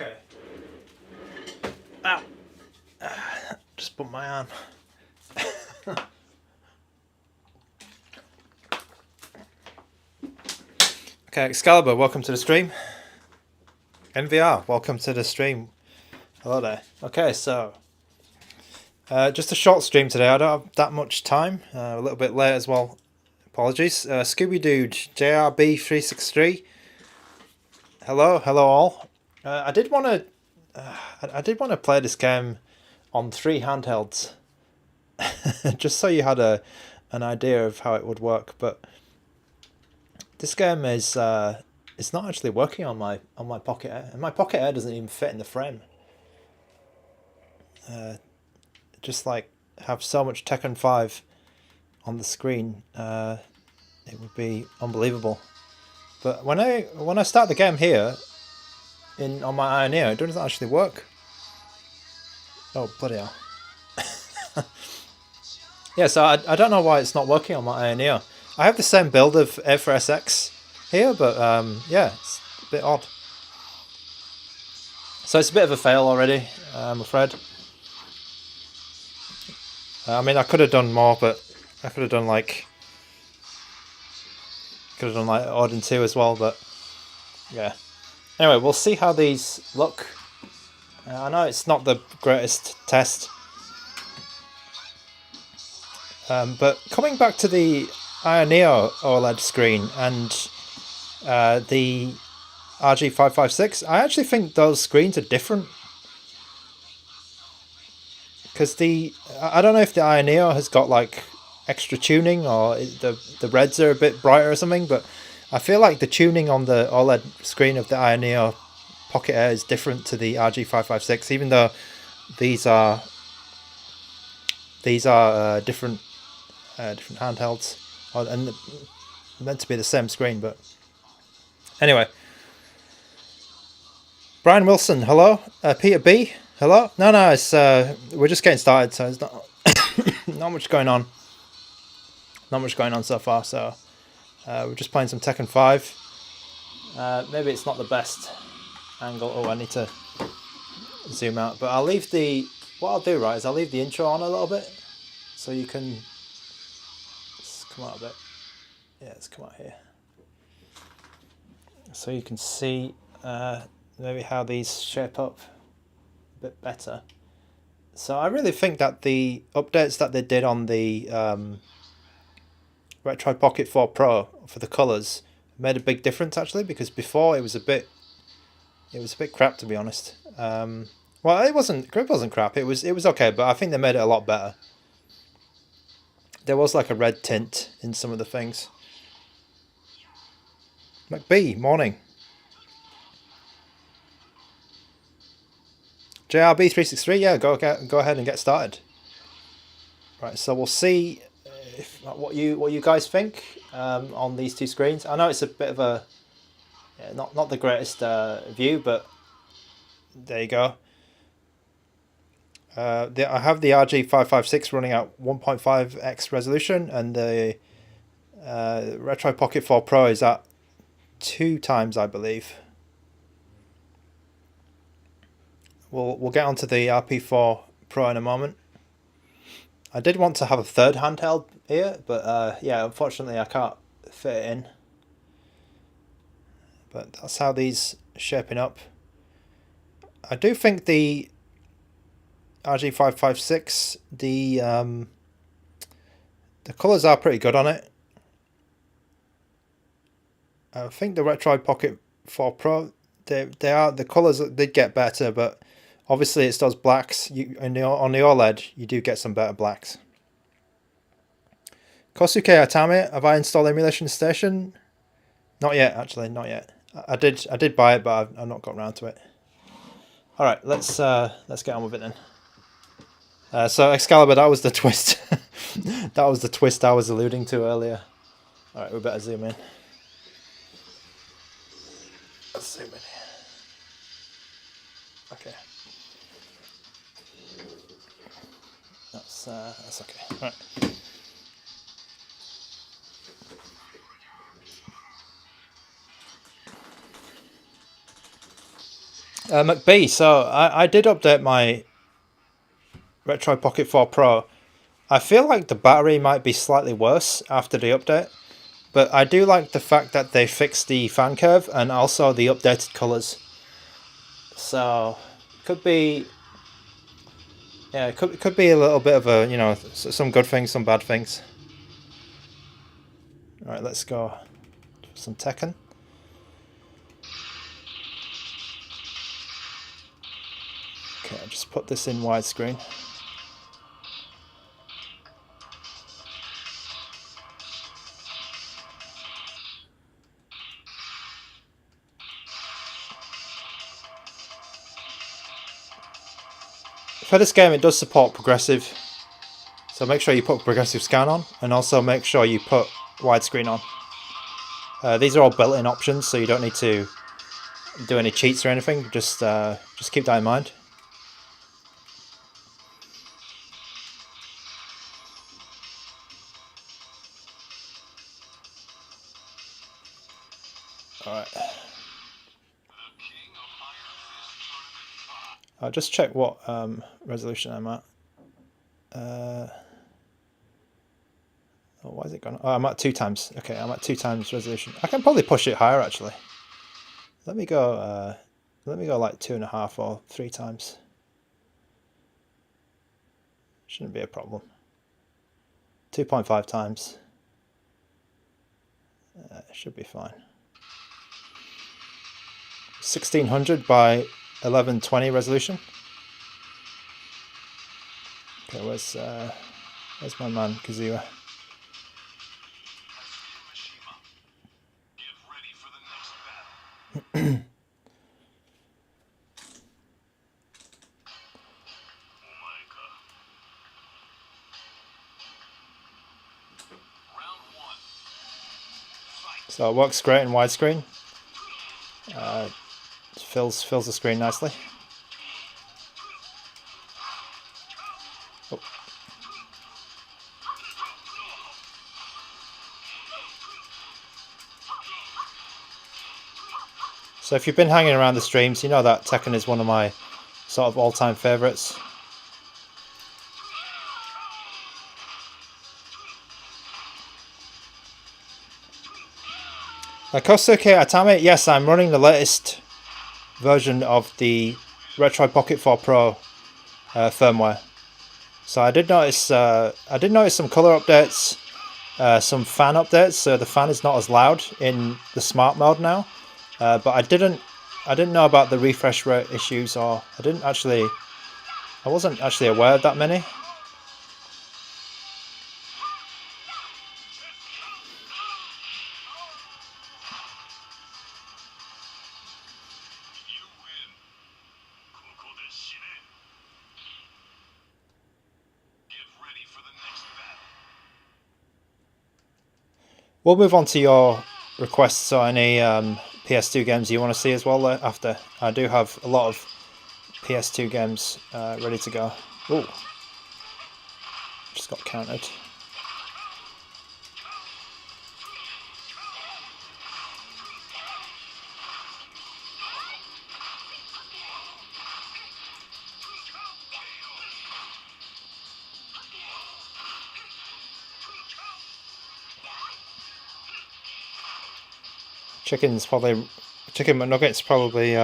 Okay. Ow! Just bumped my arm. Okay, Excalibur, welcome to the stream. NVR, welcome to the stream. Hello there. Okay, so just a short stream today. I don't have that much time. A little bit late as well. Apologies. Scooby Dude, JRB363. Hello all. I did want to play this game on 3 handhelds, just so you had an idea of how it would work. But this game is it's not actually working on my Pocket Air, and my Pocket Air doesn't even fit in the frame. Just like have so much Tekken 5 on the screen, it would be unbelievable. But when I start the game here on my Ioneer, it doesn't actually work. Oh bloody hell! Yeah, so I don't know why it's not working on my Ioneer. I have the same build of F4SX here, but yeah, it's a bit odd. So it's a bit of a fail already, I'm afraid. I mean, I could have done more, but I could have done like Odin 2 as well, but yeah. Anyway, we'll see how these look. I know it's not the greatest test, but coming back to the Ioneer OLED screen and the RG556, I actually think those screens are different. Because I don't know if the Ioneer has got like extra tuning, or the reds are a bit brighter or something, but I feel like the tuning on the OLED screen of the Ioneer Pocket Air is different to the RG556, even though these are different handhelds, and meant to be the same screen. But anyway, Brian Wilson, hello. Peter B, hello. No, it's we're just getting started, so it's not not much going on. Not much going on so far. So we're just playing some Tekken 5. Maybe it's not the best angle. Oh, I need to zoom out. But I'll leave what I'll do, right, is I'll leave the intro on a little bit, so you can. Let's come out a bit. Yeah, let's come out here. So you can see maybe how these shape up a bit better. So I really think that the updates that they did on the Retroid Pocket 4 Pro for the colours made a big difference, actually, because before it was a bit crap, to be honest. Well, it wasn't crap. It was okay, but I think they made it a lot better. There was like a red tint in some of the things. McB, morning. JRB363, yeah, go ahead and get started. Right, so we'll see what you guys think on these two screens. I know it's a bit of a not the greatest view, but there you go. I have the RG556 running at 1.5x resolution, and the Retroid Pocket 4 Pro is at 2 times, I believe. We'll get onto the RP4 Pro in a moment. I did want to have a third handheld here, but yeah, unfortunately I can't fit it in. But that's how these are shaping up. I do think the RG556, the colours are pretty good on it. I think the Retroid Pocket 4 Pro, the colours did get better, but obviously it's those blacks. On the OLED, you do get some better blacks. Kosuke Atame, have I installed Emulation Station? Not yet, actually, not yet. I did buy it, but I've not got around to it. All right, let's get on with it then. So Excalibur, that was the twist. That was the twist I was alluding to earlier. All right, we better zoom in. Let's zoom in. Okay. That's okay. All right. McBee, so I did update my Retroid Pocket 4 Pro. I feel like the battery might be slightly worse after the update, but I do like the fact that they fixed the fan curve and also the updated colours. So, could be, yeah, it could be a little bit of a, you know, some good things, some bad things. Alright, let's go for some Tekken. Okay, I'll just put this in widescreen. For this game, it does support progressive, so make sure you put progressive scan on, and also make sure you put widescreen on. These are all built-in options, so you don't need to do any cheats or anything. Just keep that in mind. All right. I'll just check what resolution I'm at. Oh, why is it gone? Oh, I'm at 2 times. Okay, I'm at 2 times resolution. I can probably push it higher actually. Let me go like 2.5 or 3 times. Shouldn't be a problem. 2.5 times. Should be fine. 1600 by 1120 resolution. Okay, where's my man Kazuya? So it works great in widescreen. Fills the screen nicely. Oh. So if you've been hanging around the streams, you know that Tekken is one of my sort of all-time favourites. Kosuke Atame, yes, I'm running the latest version of the Retroid Pocket 4 Pro firmware. So I did notice some color updates, some fan updates. So the fan is not as loud in the smart mode now. But I didn't know about the refresh rate issues, or I wasn't actually aware of that many. We'll move on to your requests or any PS2 games you want to see as well after. I do have a lot of PS2 games ready to go. Ooh. Just got countered. Chicken McNugget's probably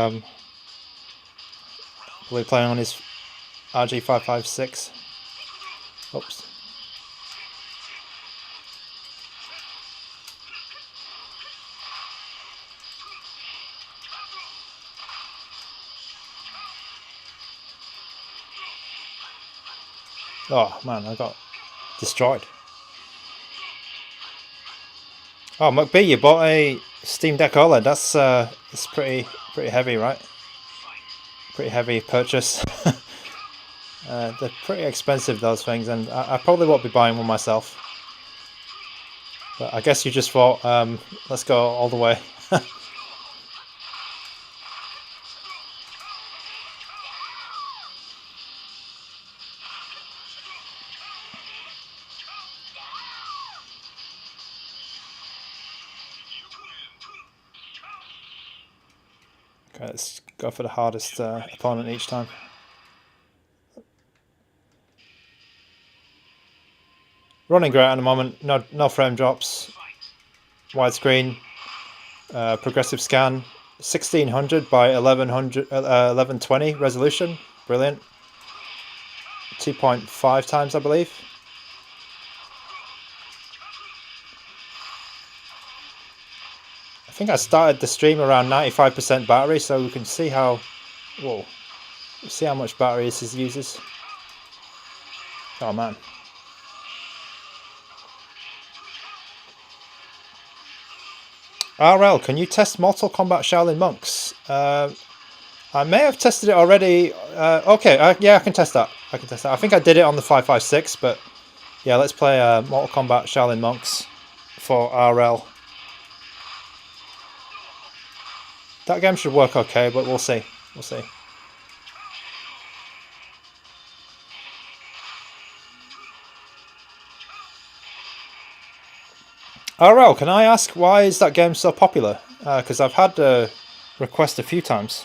playing on his RG556. Oops. Oh man, I got destroyed. Oh, McBee, you bought a Steam Deck OLED. That's it's pretty heavy, right? Pretty heavy purchase. They're pretty expensive, those things, and I probably won't be buying one myself. But I guess you just thought, let's go all the way. Okay, let's go for the hardest opponent each time. Running great at the moment. No frame drops. Widescreen. Progressive scan. 1600 by 1120 resolution. Brilliant. 2.5 times, I believe. I think I started the stream around 95% battery, so we can see how. Whoa. See how much battery this uses. Oh man. RL, can you test Mortal Kombat Shaolin Monks? I may have tested it already. Okay, yeah, I can test that. I think I did it on the 556, but yeah, let's play Mortal Kombat Shaolin Monks for RL. That game should work okay, but we'll see. We'll see. RL, can I ask why is that game so popular? Because I've had a request a few times.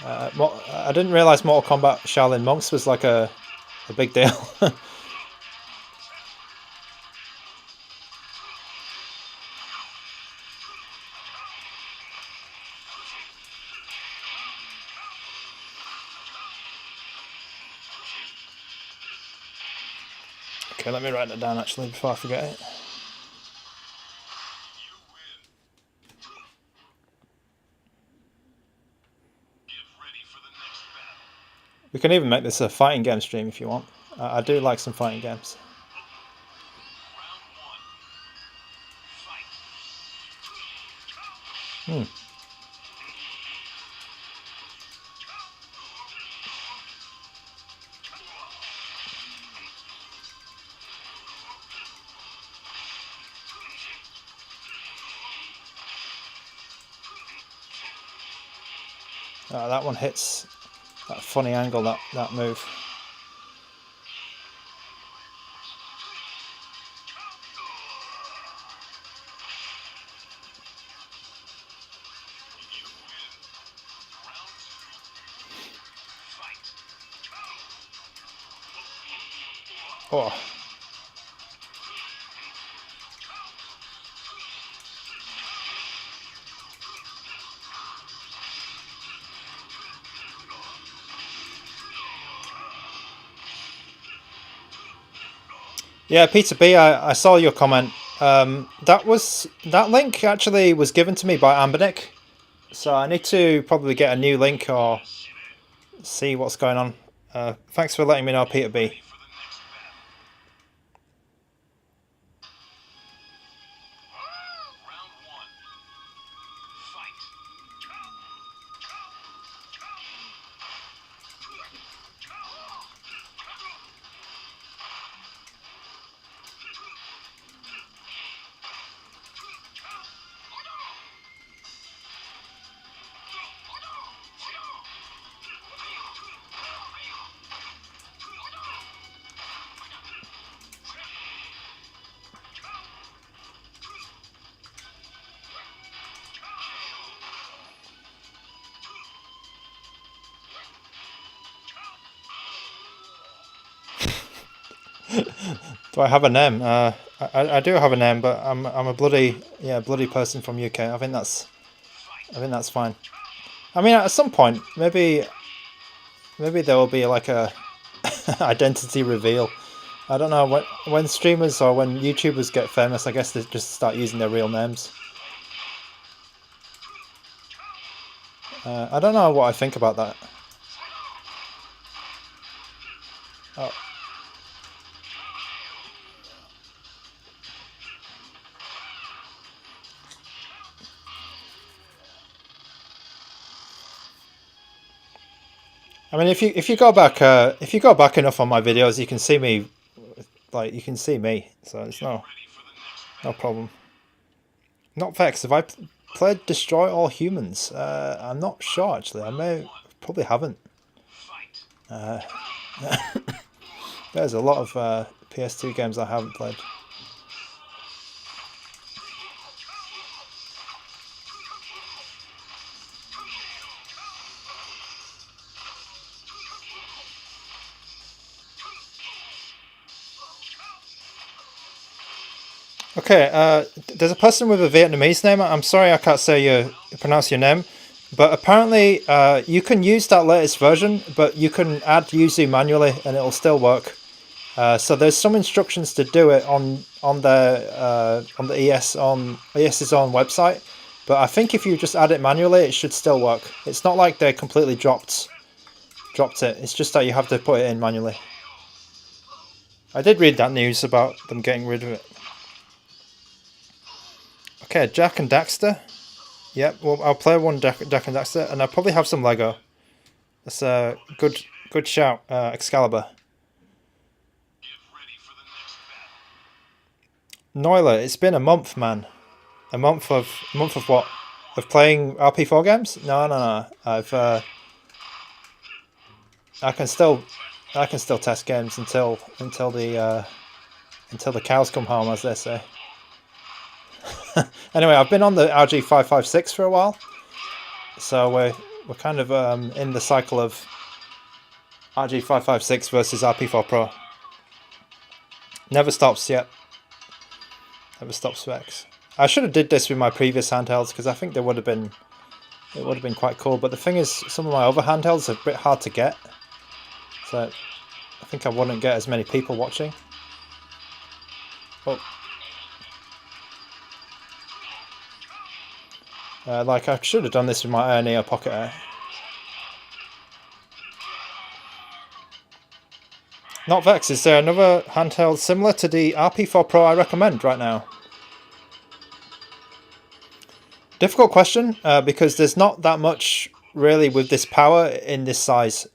I didn't realise Mortal Kombat Shaolin Monks was like a big deal. Okay, let me write that down actually before I forget it. We can even make this a fighting game stream if you want. I do like some fighting games. That one hits that funny angle, that move. Oh. Yeah, Peter B, I saw your comment. That link actually was given to me by Ambernick, so I need to probably get a new link or see what's going on. Thanks for letting me know, Peter B. Do I have a name? I do have a name, but I'm a bloody person from UK. I think that's fine. I mean, at some point, maybe there will be like a identity reveal. I don't know, when streamers or when YouTubers get famous, I guess they just start using their real names. I don't know what I think about that. Oh. I mean, if you go back enough on my videos, you can see me, so it's no problem. Not vexed. Have I played Destroy All Humans? I'm not sure actually. Probably haven't. There's a lot of PS2 games I haven't played. Okay, there's a person with a Vietnamese name. I'm sorry I can't say pronounce your name, but apparently you can use that latest version, but you can add Yuzu manually and it'll still work. So there's some instructions to do it on the ES's own website, but I think if you just add it manually, it should still work. It's not like they completely dropped it. It's just that you have to put it in manually. I did read that news about them getting rid of it. Okay, Jak and Daxter. Yep, well, I'll play one Jak and Daxter, and I'll probably have some Lego. That's a good shout, Excalibur. Noila, it's been a month, man. A month of what? Of playing RP4 games? No. I can still test games until the cows come home, as they say. Anyway, I've been on the RG556 for a while, so we're kind of in the cycle of RG556 versus RP4 Pro. Never stops yet. Never stops specs. I should have did this with my previous handhelds because I think it would have been quite cool. But the thing is, some of my other handhelds are a bit hard to get, so I think I wouldn't get as many people watching. Oh. Like I should have done this with my Neo Pocket Air. Not Vex, is there another handheld similar to the RP4 Pro I recommend right now? Difficult question, because there's not that much really with this power in this size.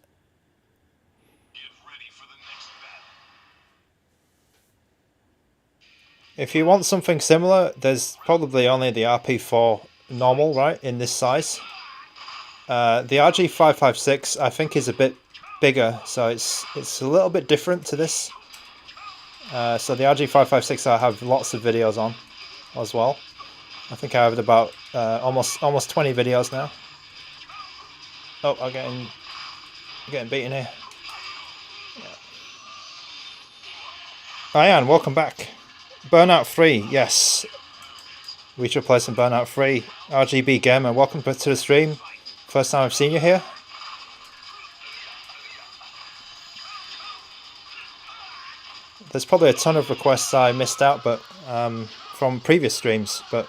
If you want something similar, there's probably only the RP4 normal, right, in this size. The RG556 I think is a bit bigger, so it's a little bit different to this. So the RG556 I have lots of videos on as well. I think I have about almost 20 videos now. Oh, I'm getting beaten here. Yeah. Ian, welcome back. Burnout 3, yes. We should play some Burnout 3. RGB Gamer, welcome to the stream. First time I've seen you here. There's probably a ton of requests I missed out, but from previous streams. But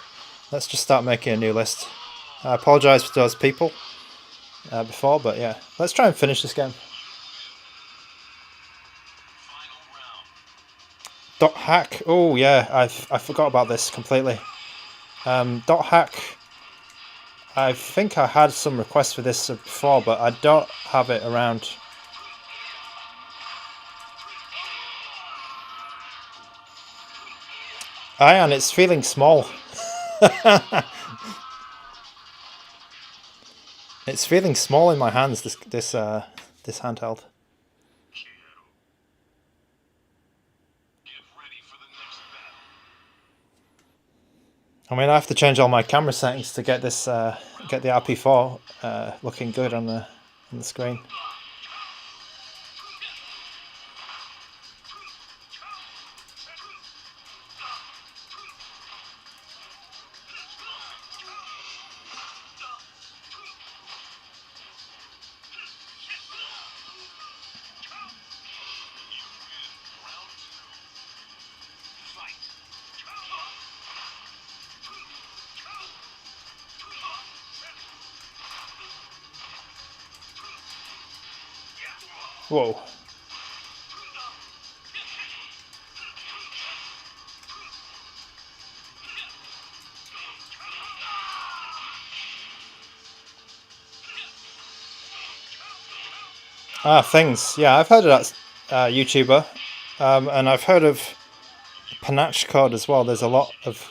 let's just start making a new list. I apologise to those people before, but yeah, let's try and finish this game. Dot hack. Oh yeah, I forgot about this completely. Dot hack. I think I had some requests for this before, but I don't have it around. Ian, it's feeling small. It's feeling small in my hands. This handheld. I mean, I have to change all my camera settings to get this get the RP4 looking good on the screen. Whoa. Ah, things. Yeah, I've heard of that YouTuber, and I've heard of Panache Code as well. There's a lot of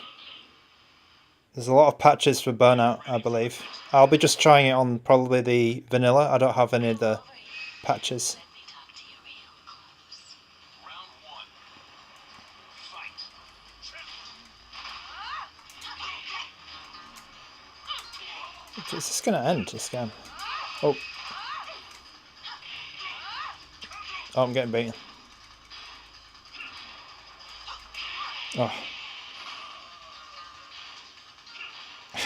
patches for Burnout, I believe. I'll be just trying it on probably the vanilla. I don't have any of the patches. Is this going to end, this game? Oh. Oh, I'm getting beaten. Oh.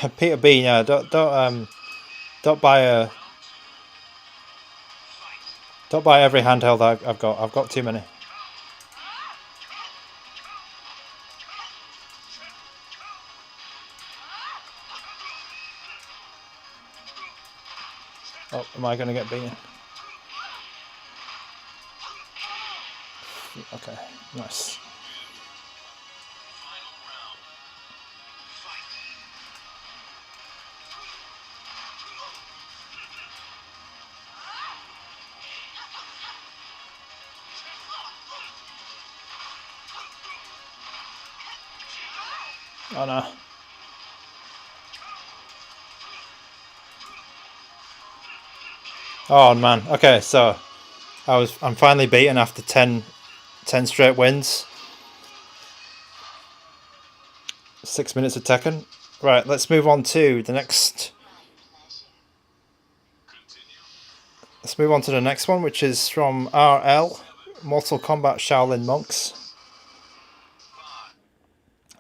Peter B. Yeah, don't buy every handheld I've got. I've got too many. Oh, am I going to get beaten? Okay, nice. Oh no. Oh man. Okay, so I'm finally beaten after 10 straight wins. 6 minutes of Tekken. Right, let's move on to the next. Let's move on to the next one, which is from RL, Mortal Kombat Shaolin Monks.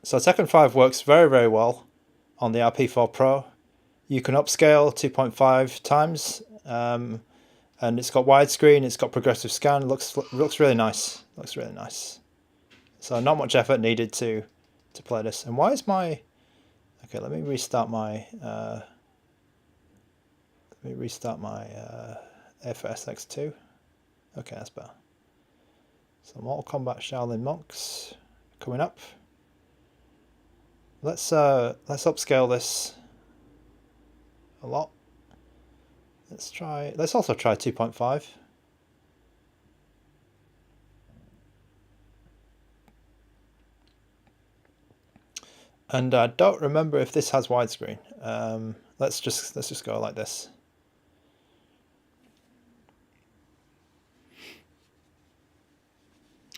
So Tekken 5 works very, very well on the RP4 Pro. You can upscale 2.5 times, and it's got widescreen. It's got progressive scan. Looks really nice. Looks really nice. So not much effort needed to play this. And why is my... Okay, let me restart my... FSX2. Okay, that's better. So Mortal Kombat Shaolin Monks coming up. Let's upscale this a lot. Let's also try 2.5. And I don't remember if this has widescreen. Let's just go like this.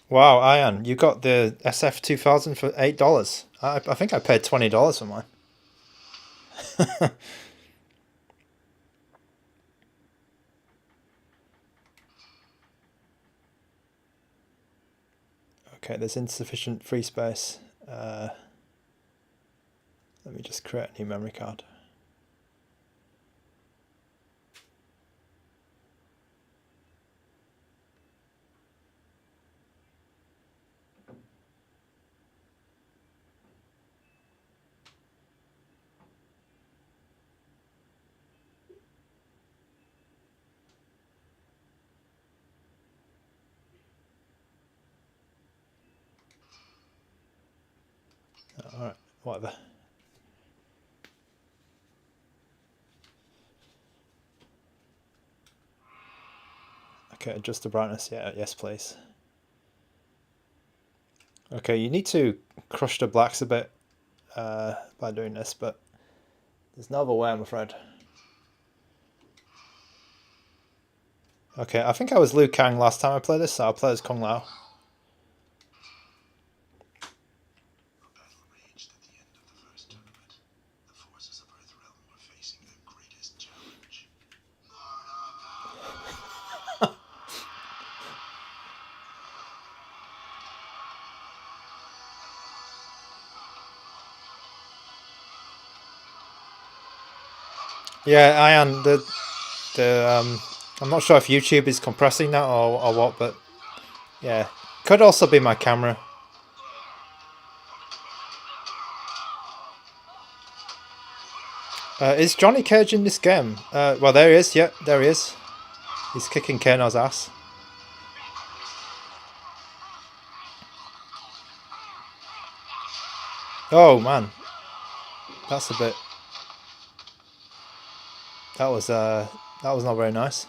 Wow, Ian, you got the SF2000 for $8. I think I paid $20 for mine. Okay, there's insufficient free space. Let me just create a new memory card. Alright, whatever. Okay, adjust the brightness. Yeah, yes please. Okay, you need to crush the blacks a bit by doing this, but there's no other way, I'm afraid. Okay, I think I was Liu Kang last time I played this, so I'll play as Kung Lao. Yeah, Ian, I'm not sure if YouTube is compressing that or what, but yeah, could also be my camera. Is Johnny Cage in this game? Well, there he is. Yep, there he is. He's kicking Kano's ass. Oh man, that's a bit. That was not very nice.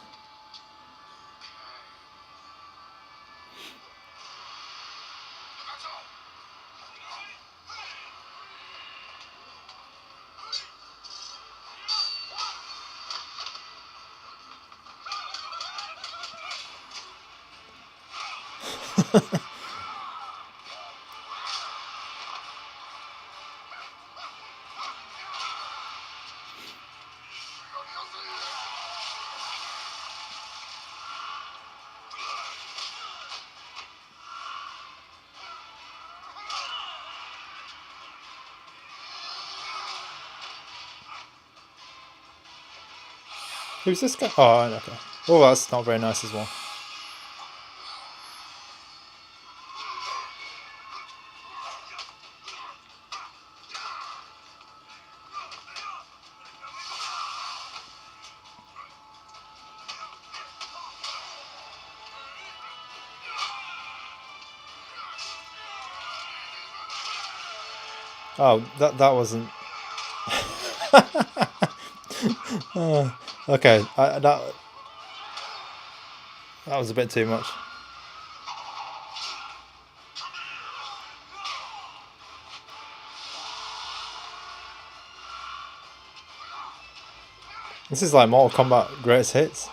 Who's this guy? Oh, okay. Oh, that's not very nice as well. Oh, that wasn't. Okay, that was a bit too much. This is like Mortal Kombat Greatest Hits.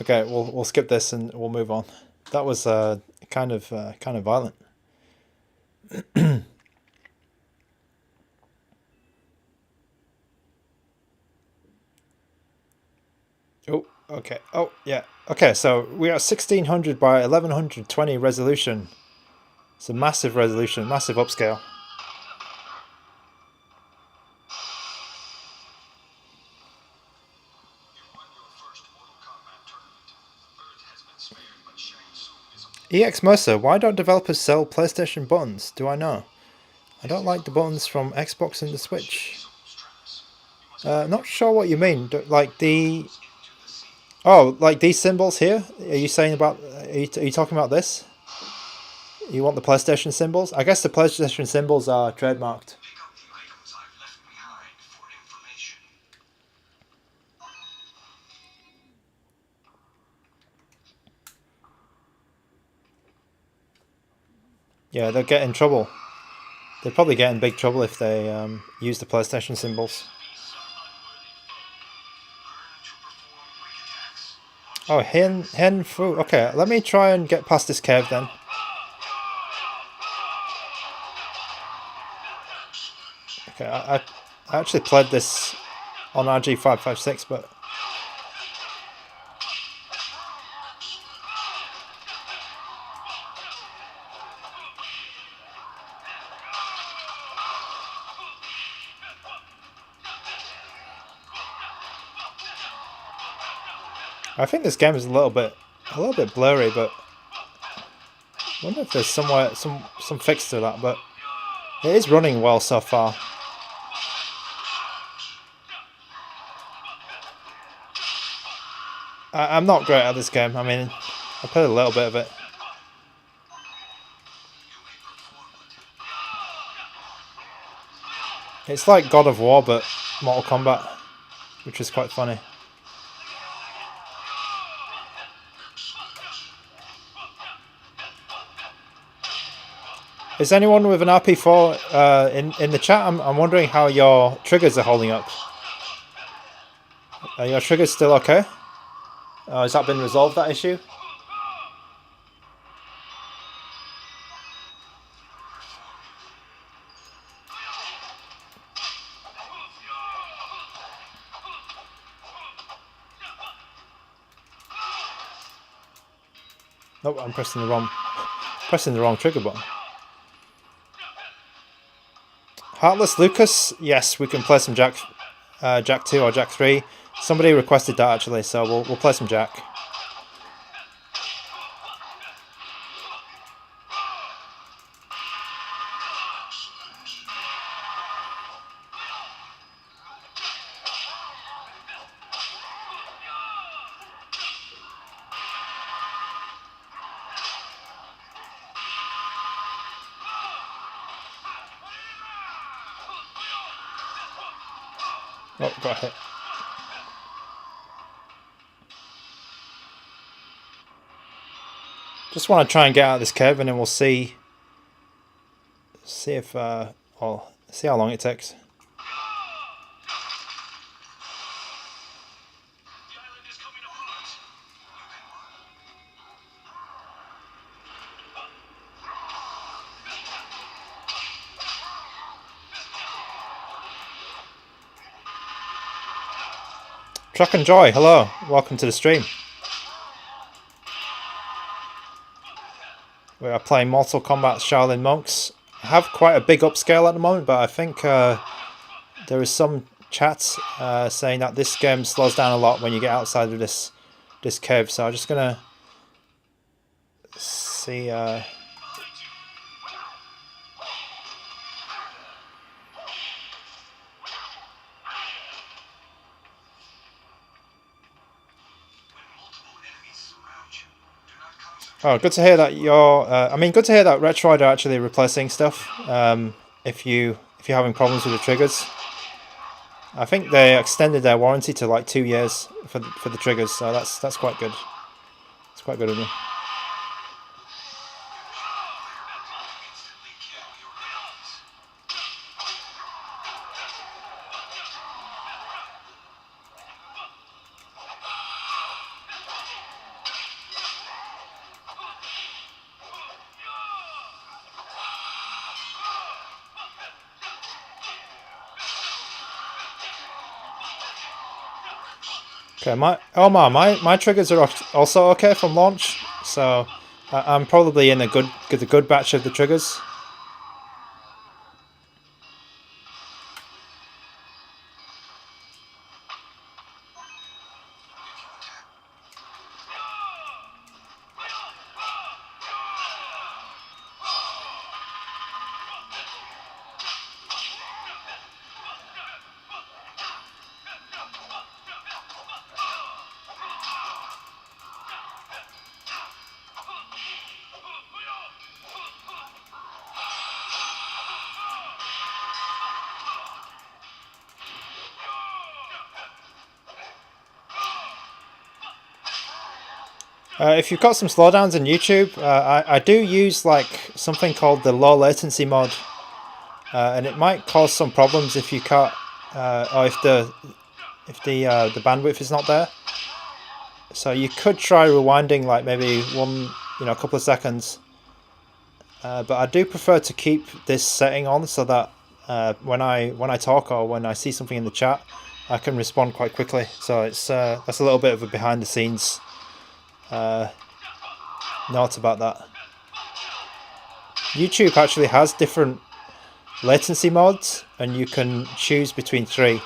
Okay, we'll skip this and we'll move on. That was kind of violent. Oh, okay. Oh, yeah. Okay, so we are 1600 by 1120 resolution. It's a massive resolution, massive upscale. EX Mercer, why don't developers sell PlayStation buttons? Do I know? I don't like the buttons from Xbox and the Switch. Not sure what you mean. Like the... Oh, like these symbols here? Are you saying about... Are you talking about this? You want the PlayStation symbols? I guess the PlayStation symbols are trademarked. Yeah, they'll get in trouble. They'd probably get in big trouble if they use the PlayStation symbols. Oh, Hen Fu. Okay, let me try and get past this cave then. Okay, I actually played this on RG556, but... I think this game is a little bit blurry, but I wonder if there's somewhere some fix to that. But it is running well so far. I'm not great at this game. I mean, I played a little bit of it. It's like God of War, but Mortal Kombat, which is quite funny. Is anyone with an RP4 in the chat? I'm wondering how your triggers are holding up. Are your triggers still okay? Has that been resolved, that issue? Nope, I'm pressing the wrong trigger button. Heartless Lucas, yes, we can play some Jak II or Jak III. Somebody requested that actually, so we'll play some Jak. Oh, got hit. Just want to try and get out of this cave, and then we'll see if see how long it takes. Truck and Joy, hello, welcome to the stream. We are playing Mortal Kombat Shaolin Monks. I have quite a big upscale at the moment, but I think there is some chat saying that this game slows down a lot when you get outside of this cave. So I'm just gonna see. Oh, good to hear that you're. I mean, good to hear that Retroid are actually replacing stuff. If you're having problems with the triggers, I think they extended their warranty to like 2 years for the triggers, so that's quite good. It's quite good of them. Okay, my triggers are also okay from launch, so I'm probably in a good batch of the triggers. If you've got some slowdowns in YouTube, I do use like something called the low latency mode, and it might cause some problems if you can't, or if the bandwidth is not there. So you could try rewinding like maybe a couple of seconds, but I do prefer to keep this setting on so that when I talk or when I see something in the chat, I can respond quite quickly. So it's that's a little bit of a behind the scenes note about that. YouTube actually has different latency modes, and you can choose between 3.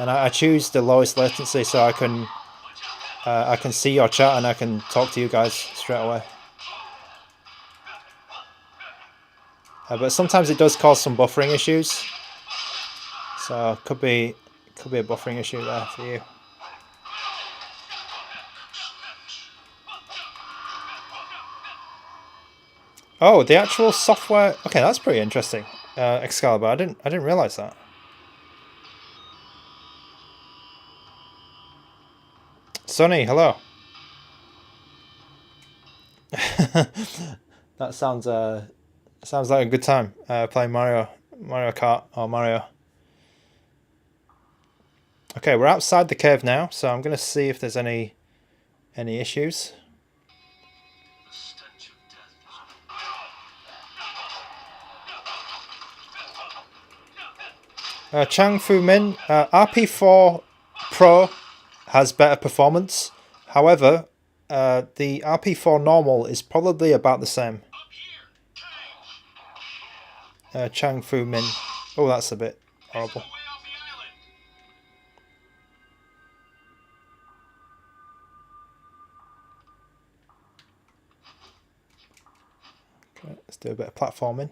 And I choose the lowest latency so I can see your chat and I can talk to you guys straight away. But sometimes it does cause some buffering issues, so could be a buffering issue there for you. Oh, the actual software. Okay, that's pretty interesting. Excalibur. I didn't realize that. Sonny, hello. That sounds like a good time playing Mario Kart or Mario. Okay, we're outside the cave now, so I'm gonna see if there's any issues. Chang Fu Min, RP4 Pro has better performance. However, the RP4 normal is probably about the same. Chang Fu Min. Oh, that's a bit horrible. Okay, let's do a bit of platforming.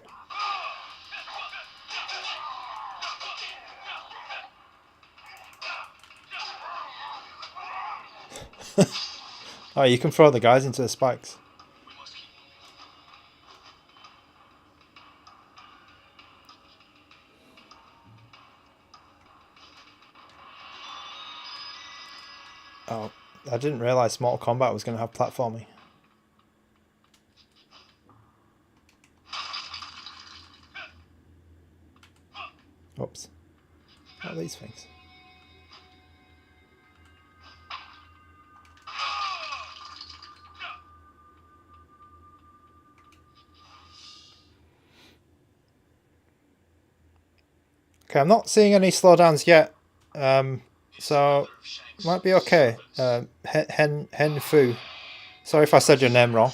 Oh, you can throw the guys into the spikes. Oh, I didn't realise Mortal Kombat was going to have platforming. Oops. What are these things? Okay, I'm not seeing any slowdowns yet, so might be okay. Hen Fu. Sorry if I said your name wrong.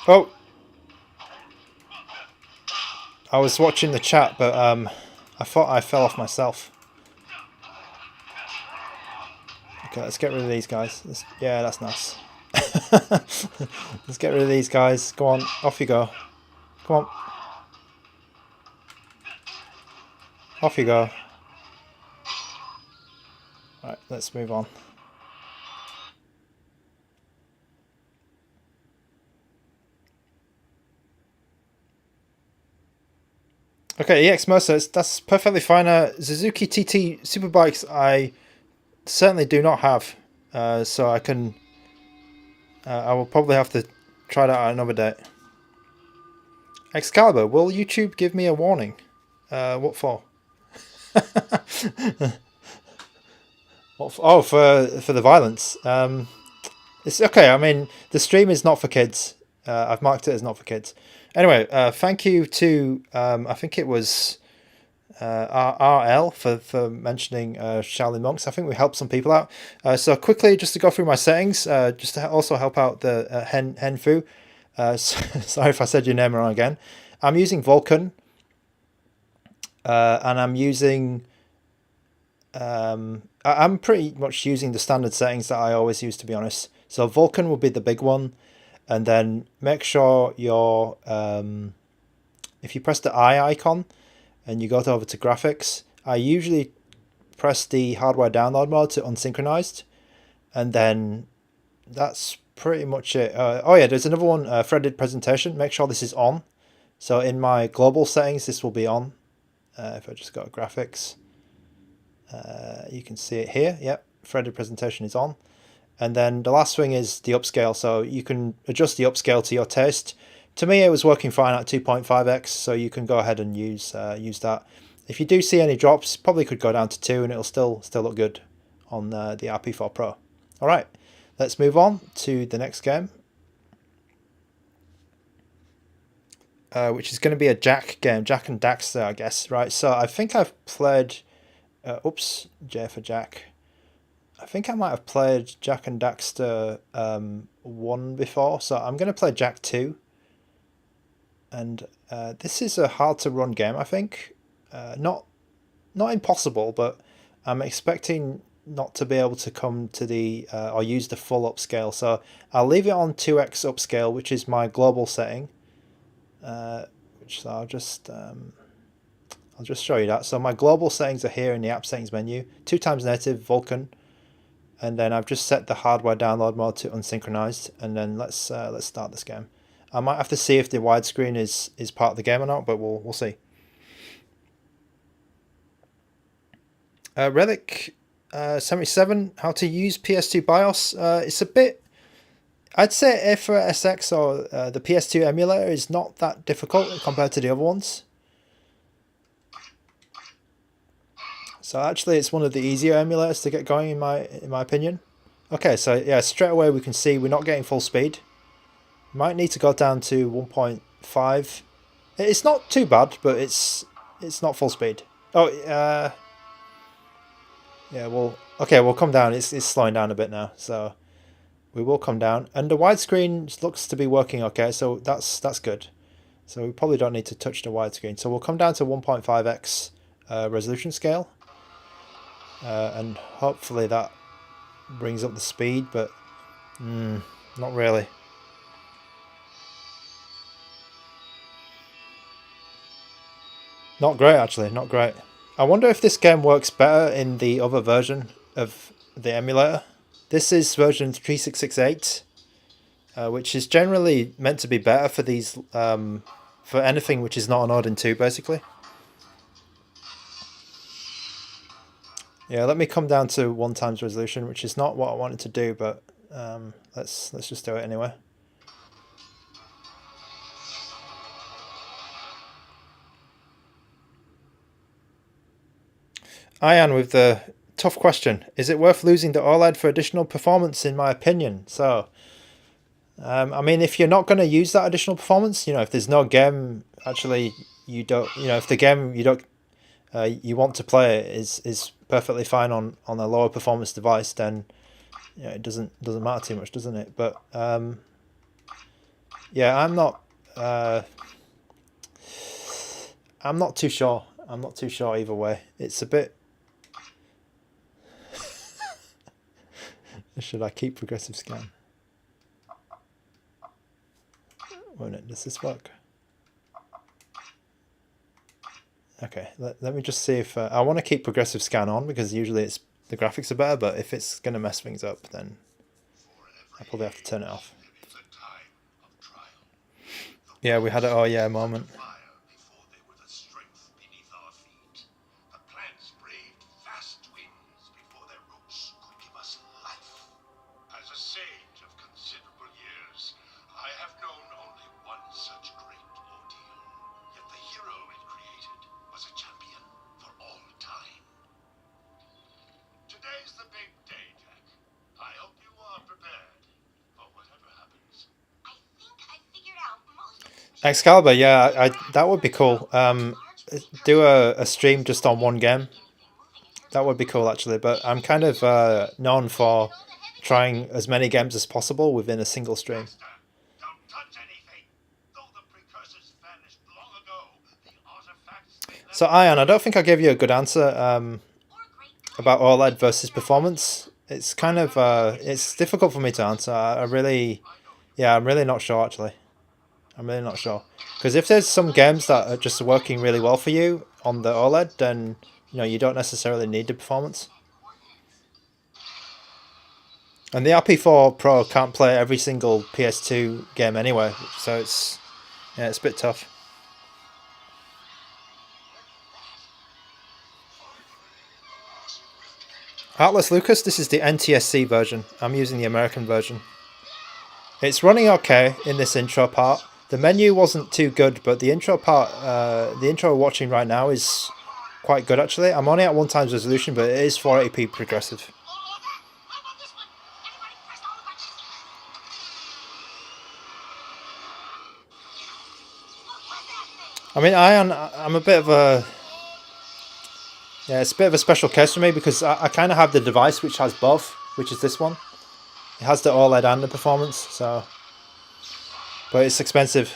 Oh, I was watching the chat, but I thought I fell off myself. Okay, let's get rid of these guys. Yeah, that's nice. Let's get rid of these guys. Go on, off you go. Come on. Off you go. Right, let's move on. Okay, EX Mercer, that's perfectly fine. Suzuki TT Superbikes I certainly do not have. So I can... I will probably have to try that out another day. Excalibur, will YouTube give me a warning? What for? Oh, for the violence. It's okay. I mean, the stream is not for kids. I've marked it as not for kids. Anyway, thank you to I think it was RL for mentioning Shaolin monks. I think we helped some people out. So quickly, just to go through my settings, just to also help out the Hen Fu. Sorry if I said your name wrong again. I'm using Vulcan, and I'm using. I'm pretty much using the standard settings that I always use, to be honest. So Vulcan will be the big one, and then make sure your if you press the eye icon and you go over to graphics, I usually press the hardware download mode to unsynchronized, and then that's pretty much it. Oh yeah, there's another one, threaded presentation. Make sure this is on. So in my global settings, this will be on. If I just go to graphics, you can see it here. Yep, threaded presentation is on. And then the last thing is the upscale. So you can adjust the upscale to your taste. To me, it was working fine at 2.5x, so you can go ahead and use that. If you do see any drops, probably could go down to 2, and it'll still look good on the RP4 Pro. All right, let's move on to the next game, which is going to be a Jak game, Jak and Daxter, I guess. Right. So I think I've played. Oops, J for Jack. I think I might have played Jak and Daxter 1 before, so I'm going to play Jak II. And this is a hard to run game, I think. Not impossible, but I'm expecting not to be able to come to the or use the full upscale. So I'll leave it on 2x upscale, which is my global setting. Which I'll just show you that. So my global settings are here in the app settings menu. 2x native Vulkan, and then I've just set the hardware download mode to unsynchronized. And then let's start this game. I might have to see if the widescreen is part of the game or not, but we'll see. Relic 77, how to use PS2 BIOS. It's a bit, I'd say for SX or the PS2 emulator is not that difficult compared to the other ones. So actually it's one of the easier emulators to get going in my opinion. Okay, so yeah, straight away we can see we're not getting full speed. Might need to go down to 1.5. It's not too bad, but it's not full speed. Oh, yeah, we'll come down. It's slowing down a bit now, so we will come down. And the widescreen looks to be working okay, so that's good. So we probably don't need to touch the widescreen. So we'll come down to 1.5x resolution scale, and hopefully that brings up the speed, but not really. Not great, actually, not great. I wonder if this game works better in the other version of the emulator. This is version 3668, which is generally meant to be better for these, for anything which is not an Odin 2, basically. Yeah, let me come down to 1x resolution, which is not what I wanted to do, but let's just do it anyway. Ian with the tough question. Is it worth losing the OLED for additional performance, in my opinion? So, I mean, if you're not going to use that additional performance, if there's no game, actually, you don't, if the game you don't, you want to play it is perfectly fine on a lower performance device, then it doesn't matter too much, doesn't it? But Yeah, I'm not too sure. I'm not too sure either way. It's a bit. Should I keep progressive scan? Wait a minute, does this work? Okay, let me just see if I want to keep progressive scan on because usually it's the graphics are better, but if it's going to mess things up, then I probably have to turn it off. Yeah, we had it. Oh yeah, moment. Excalibur, yeah, that would be cool. Do a stream just on one game. That would be cool, actually. But I'm kind of known for trying as many games as possible within a single stream. So, Ion, I don't think I gave you a good answer about OLED versus performance. It's kind of it's difficult for me to answer. I'm really not sure, actually. I'm really not sure. Because if there's some games that are just working really well for you on the OLED, then you don't necessarily need the performance. And the RP4 Pro can't play every single PS2 game anyway, so it's a bit tough. Atlas Lucas, this is the NTSC version. I'm using the American version. It's running okay in this intro part. The menu wasn't too good, but the intro part, the intro we're watching right now is quite good actually. I'm only at 1x resolution, but it is 480p progressive. I mean, I'm a bit of a... Yeah, it's a bit of a special case for me because I kind of have the device which has both, which is this one. It has the OLED and the performance, so... But it's expensive.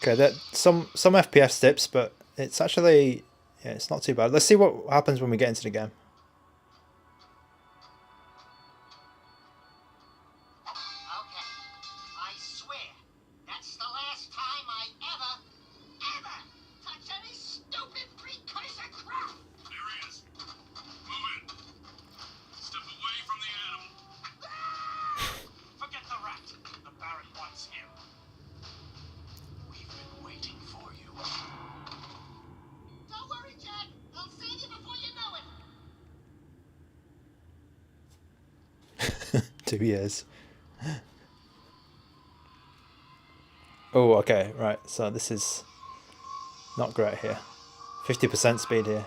Okay, that some FPS dips, but it's actually... Yeah, it's not too bad. Let's see what happens when we get into the game. Two years. Oh, okay, right. So this is not great here. 50% speed here.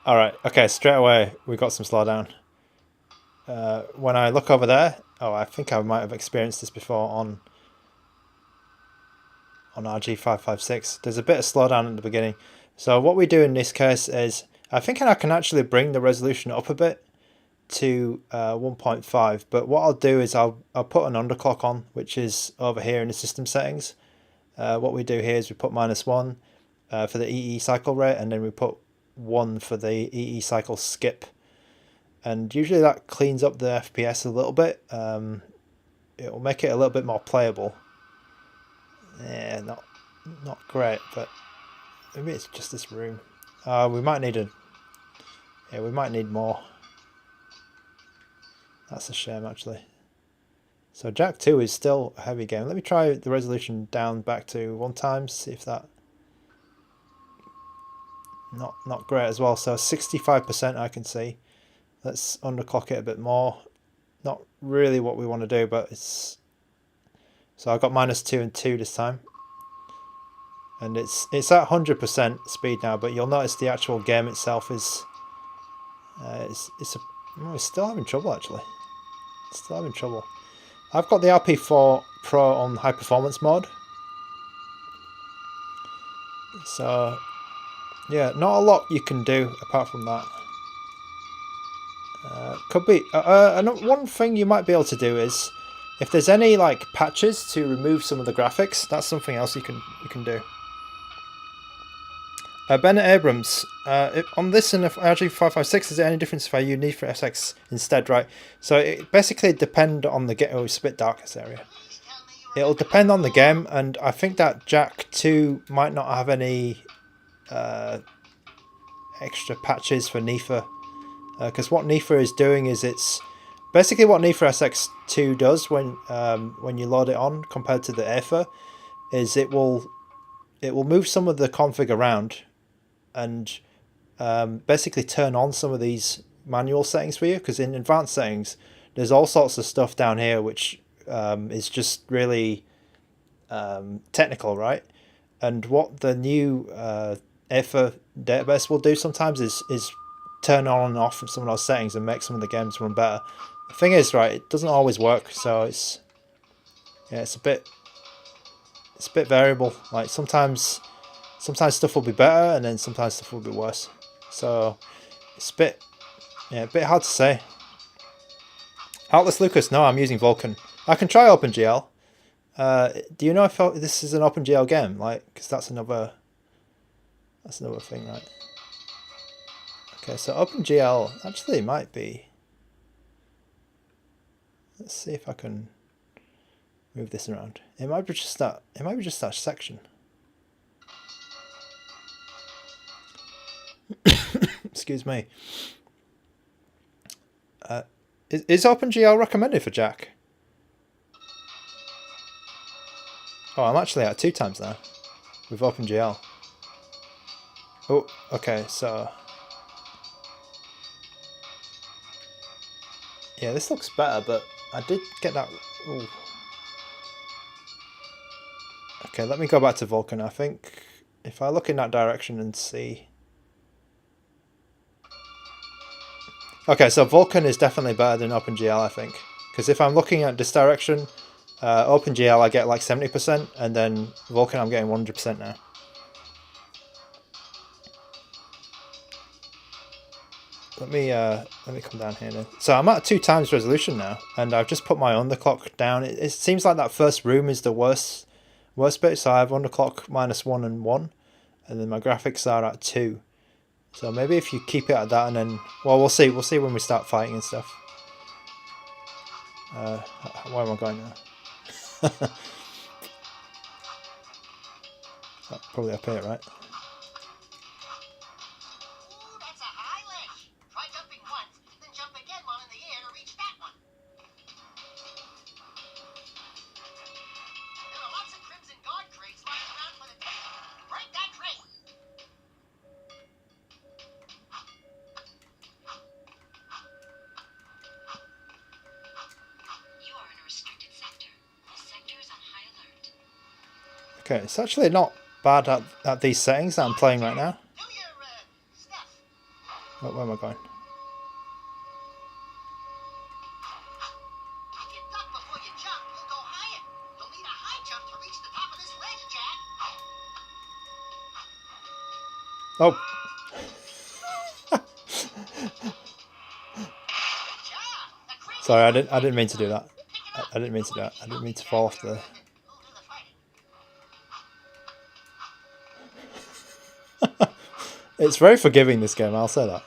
Alright, okay, straight away we got some slowdown. When I look over there, oh, I think I might have experienced this before on RG556. There's a bit of slowdown at the beginning. So what we do in this case is, I think I can actually bring the resolution up a bit to 1.5, but what I'll do is I'll put an underclock on, which is over here in the system settings. What we do here is we put -1 for the EE cycle rate, and then we put 1 for the EE cycle skip, and usually that cleans up the FPS a little bit. It will make it a little bit more playable. Yeah, not great, but maybe it's just this room. We might need we might need more. That's a shame, actually. So Jak II is still a heavy game. Let me try the resolution down back to 1 times, see if that... Not great as well. So 65% I can see. Let's underclock it a bit more. Not really what we want to do, but it's... So I got -2 and 2 this time. And it's at 100% speed now, but you'll notice the actual game itself is... We're still having trouble, actually. Still having trouble. I've got the RP4 Pro on high performance mode. So, yeah, not a lot you can do apart from that. Could be... one thing you might be able to do is, if there's any like patches to remove some of the graphics, that's something else you can do. Bennett Abrams, on this and RG556, is there any difference if I use Need for SX instead, right? So it basically depends on the game. Oh, it's a bit dark, this area. It'll depend on the game, and I think that Jak II might not have any extra patches for NIFA. Because what NIFA is doing is it's... Basically what Need for SX2 does when you load it on compared to the AFA is it will move some of the config around and basically turn on some of these manual settings for you, because in advanced settings there's all sorts of stuff down here which is just really technical, right? And what the new AFA database will do sometimes is turn on and off some of those settings and make some of the games run better. The thing is, right, it doesn't always work, so it's a bit variable. Like sometimes stuff will be better, and then sometimes stuff will be worse. So it's a bit hard to say. Atlas Lucas, no, I'm using Vulkan. I can try OpenGL. Do you know if this is an OpenGL game? Like, because that's another thing, right? Okay, so OpenGL actually might be. Let's see if I can move this around. It might be just that. It might be just that section. Excuse me. Is OpenGL recommended for Jak? Oh, I'm actually at 2 times now with OpenGL. Oh, okay, so yeah, this looks better, but I did get that. Ooh. Okay, let me go back to Vulkan. I think if I look in that direction and see. Okay, so Vulkan is definitely better than OpenGL, I think. Because if I'm looking at this direction, OpenGL I get like 70%, and then Vulkan I'm getting 100% now. Let me come down here now. So I'm at 2 times resolution now, and I've just put my underclock down. It seems like that first room is the worst bit, so I have underclock -1 and 1, and then my graphics are at 2. So maybe if you keep it at that, and then, well, we'll see when we start fighting and stuff. Where am I going now? Oh, probably up here, right? Okay, it's actually not bad at these settings that I'm playing right now. Oh, where am I going? If you duck before you jump, you'll go higher. You'll need a high jump to reach the top of this ledge, Oh. Jak. Good job. The crazy Sorry, I didn't mean to do that. I didn't mean to do that. I didn't mean to fall off the... Who'll do the fighting? It's very forgiving, this game, I'll say that.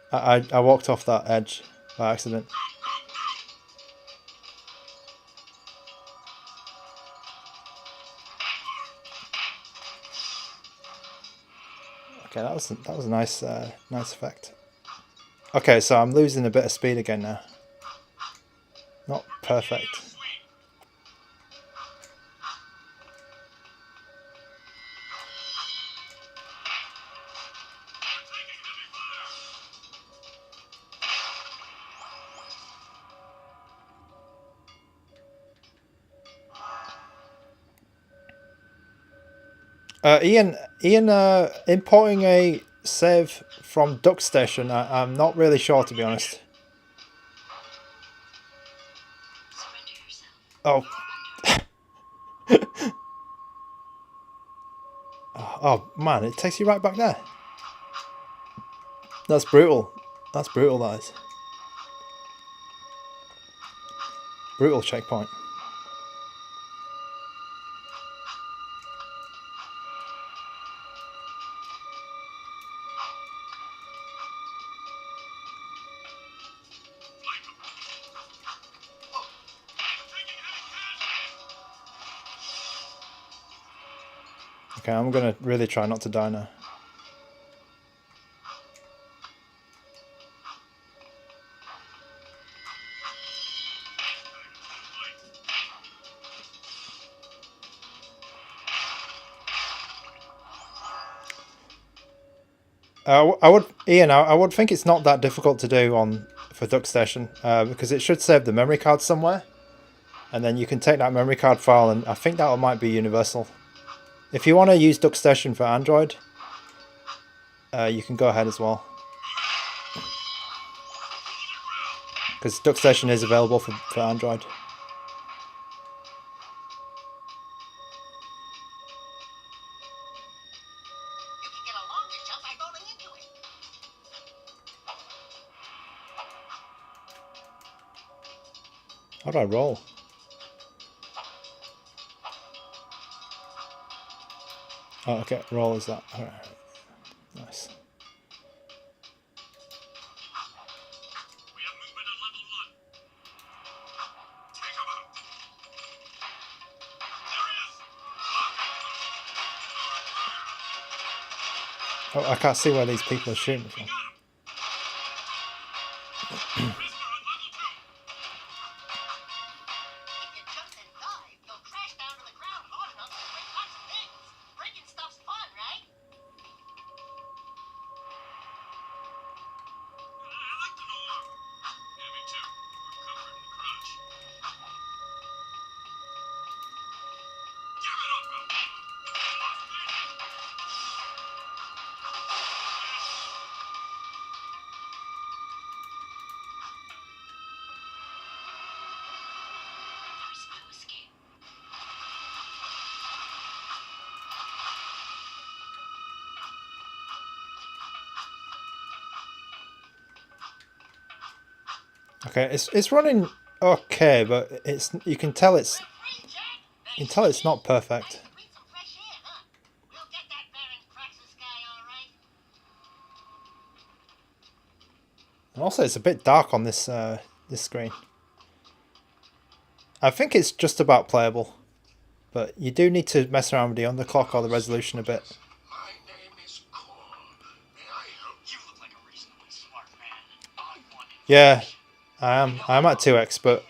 I walked off that edge by accident. Okay, that was a nice nice effect. Okay, so I'm losing a bit of speed again now. Not perfect. Ian, importing a save from Duck Station, I'm not really sure, to be honest. Oh. Oh man, it takes you right back there. That's brutal. That's brutal, that is. Brutal checkpoint. Okay, I'm gonna really try not to die now. Ian, I would think it's not that difficult to do for Duck Station, because it should save the memory card somewhere, and then you can take that memory card file, and I think that might be universal. If you want to use Duck Station for Android, you can go ahead as well, because Duck Station is available for Android. You can get a longer jump by rolling into it. How do I roll? Oh, okay, roll is that. All right. Nice. We have movement on level 1. Take him out. There he is. Oh, I can't see where these people are shooting from. Prisoner on level 2. If you jump and dive, you'll crash down to the ground hard enough to break lots of things. Breaking stuff's fun, right? I like the norm. Yeah, me too. We're covered in the crunch. Give it up, Bill. Lost vision. There's no escape. Okay, it's running okay, but you can tell it's We're free, Jak. you can tell it's not perfect. Breathe some fresh air, huh? We'll get that Baron Praxis guy all right. And also, it's a bit dark on this this screen. I think it's just about playable, but you do need to mess around with the underclock or the resolution a bit. My name is Core. May I help? You look like a reasonably smart man. I want Yeah, I am. I'm at 2x, but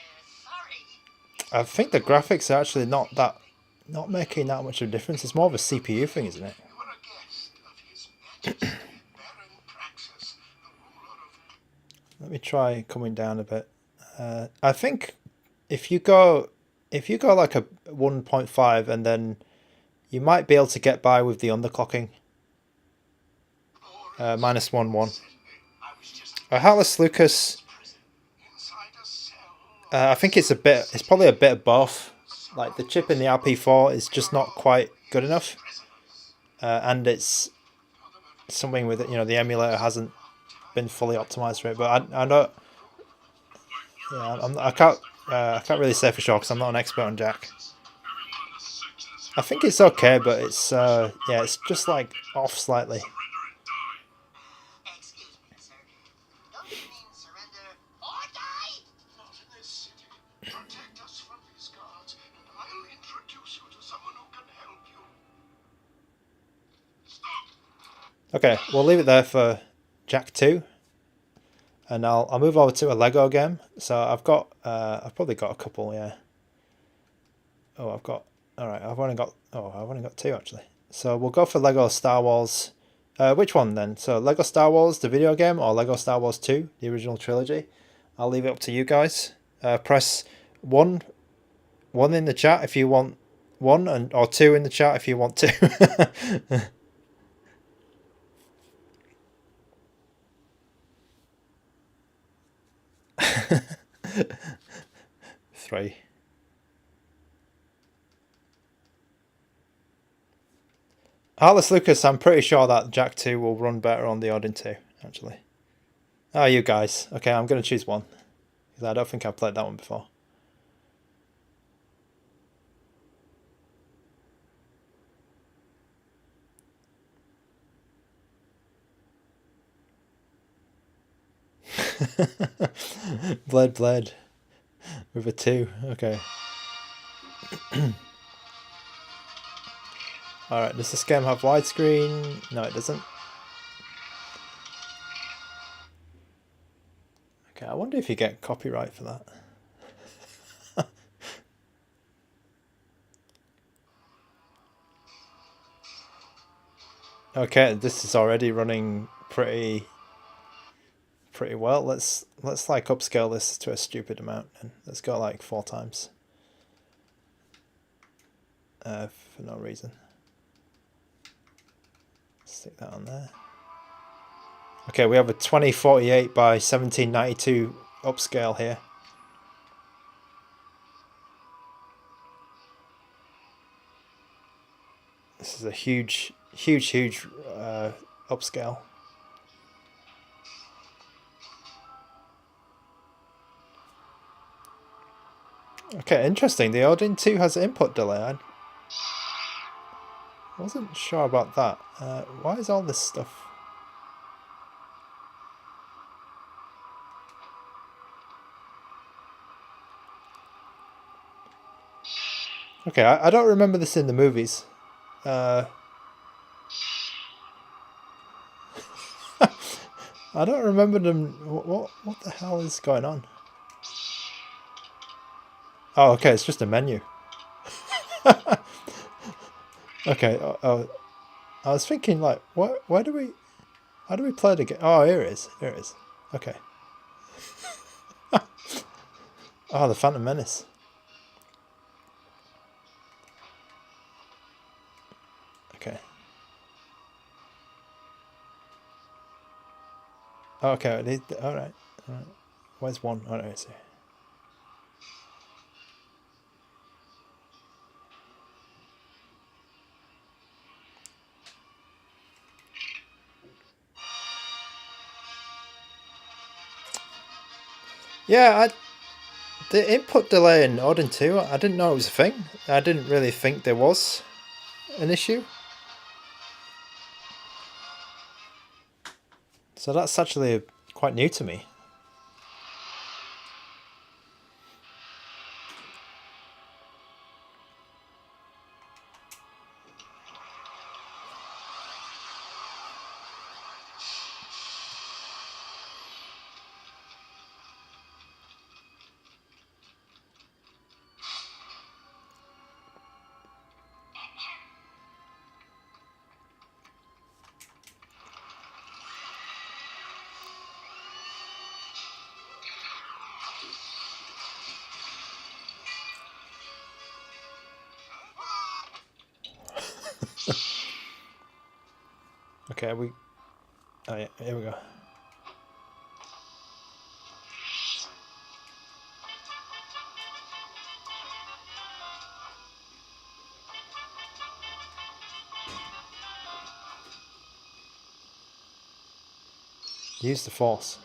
Sorry. I think the graphics are actually not making that much of a difference. It's more of a CPU thing, isn't it? You are a guest of His Majesty, Baron Praxis, the ruler of... Let me try coming down a bit. I think if you go like a 1.5, and then you might be able to get by with the underclocking. -1-1. I was just Heartless Lucas. prison inside a cell. I think it's a bit. It's probably a bit of both. Like the chip in the RP4 is just not quite good enough, and it's something with it. You know, the emulator hasn't been fully optimized for it. But I don't. Yeah, I can't really say for sure because I'm not an expert on Jak. I think it's okay, but it's yeah, it's just like off slightly. Excuse me, sir. Don't you mean surrender or die? Not in this city. Protect us from these guards, and I'll introduce you to someone who can help you. Stop! Okay, we'll leave it there for Jak II, and I'll move over to a Lego game. So I've probably got a couple, yeah. Oh, I've only got two actually. So we'll go for Lego Star Wars. Which one then? So Lego Star Wars, the video game, or Lego Star Wars 2, the original trilogy? I'll leave it up to you guys. Press one in the chat if you want one, or two in the chat if you want two. 3. Heartless Lucas, I'm pretty sure that Jak 2 will run better on the Odin 2, actually. Oh, you guys. Okay, I'm going to choose one. Because I don't think I've played that one before. Bled. With a 2. Okay. Alright, does this game have widescreen? No, it doesn't. Okay, I wonder if you get copyright for that. Okay, this is already running pretty well. Let's like upscale this to a stupid amount and let's go like 4 times. For no reason. Stick that on there. Okay, we have a 2048 by 1792 upscale here. This is a huge upscale. Okay, interesting. The Odin 2 has input delay. I wasn't sure about that. Why is all this stuff? Okay, I don't remember this in the movies. I don't remember them. What the hell is going on? Oh, okay, it's just a menu. Okay. I was thinking like, how do we play the game? Oh, here it is. Okay. Oh, the Phantom Menace. Okay. Oh, okay. All right. Where's one? Oh, I see. Yeah, the input delay in Odin 2, I didn't know it was a thing. I didn't really think there was an issue. So that's actually quite new to me. Okay, Oh yeah, here we go. Use the force.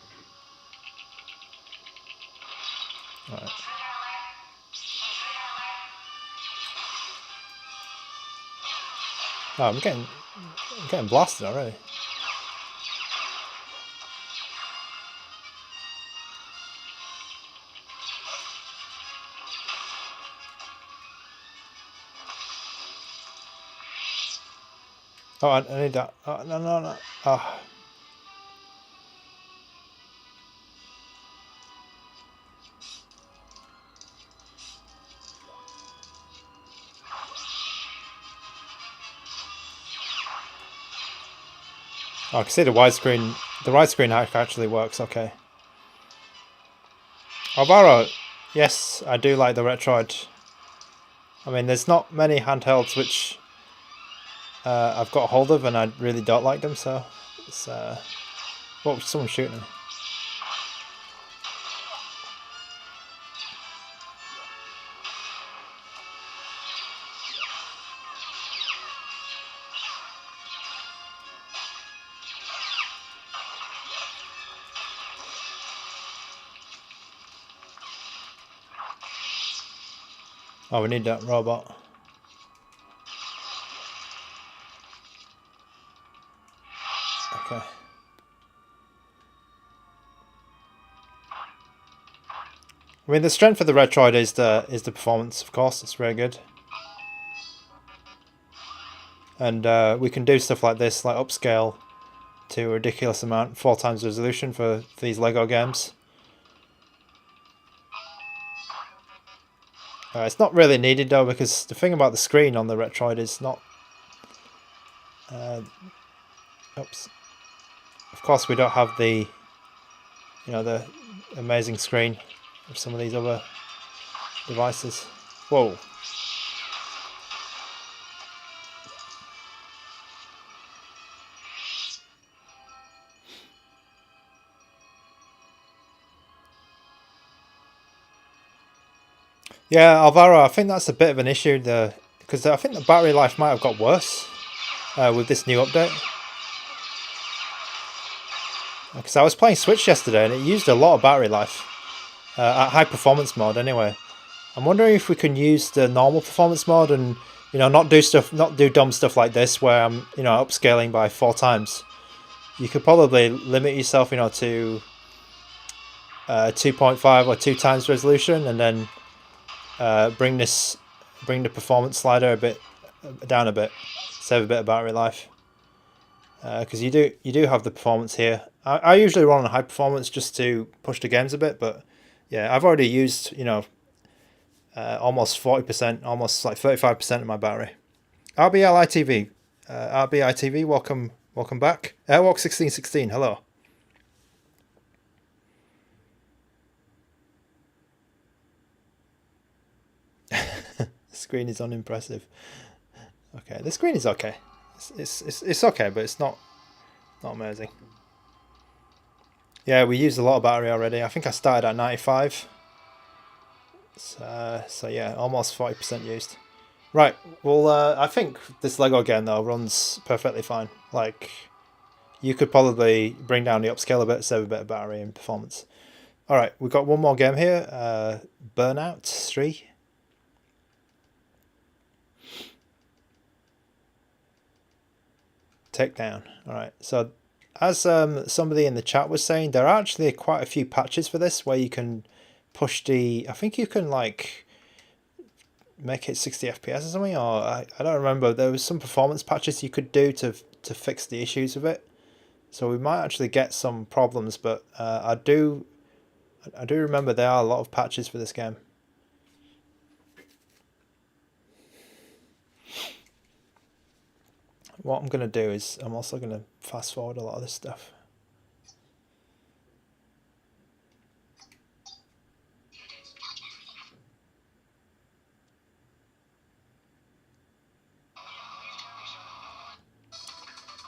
Alright. Oh, I'm getting blasted already. Oh, I need that. Oh, no. Oh. Oh, I can see the widescreen. The widescreen hack actually works okay. Alvaro, yes, I do like the Retroid. I mean, there's not many handhelds which I've got a hold of, and I really don't like them. So, it's oh, someone's shooting me. Oh, we need that robot. Okay. I mean, the strength of the Retroid is the performance, of course. It's very good. And we can do stuff like this, like upscale to a ridiculous amount, 4 times resolution for these Lego games. It's not really needed though, because the thing about the screen on the Retroid is not... oops. Of course we don't have the, the amazing screen of some of these other devices. Whoa. Yeah, Alvaro, I think that's a bit of an issue there, because I think the battery life might have got worse with this new update. Because I was playing Switch yesterday and it used a lot of battery life at high performance mode anyway. I'm wondering if we can use the normal performance mode and not do dumb stuff like this where I'm upscaling by 4 times. You could probably limit yourself to 2.5 or 2 times resolution, and then bring the performance slider down a bit, save a bit of battery life. Because you do have the performance here. I usually run on high performance just to push the games a bit, but yeah, I've already used almost 40%, almost like 35% of my battery. RBLITV, RBITV, welcome back. Airwalk1616, hello. The screen is unimpressive. Okay, the screen is okay. It's okay, but it's not amazing. Yeah, we used a lot of battery already. I think I started at 95. So yeah, almost 40% used. Right, well, I think this Lego game though runs perfectly fine. Like, you could probably bring down the upscale a bit, save a bit of battery and performance. All right, we've got one more game here. Burnout 3. Takedown. All right, so as somebody in the chat was saying, there are actually quite a few patches for this where you can push the... I think you can like make it 60 FPS or something, or I don't remember. There was some performance patches you could do to fix the issues of it. So we might actually get some problems, but I do remember there are a lot of patches for this game. What I'm going to do is I'm also going to fast forward a lot of this stuff.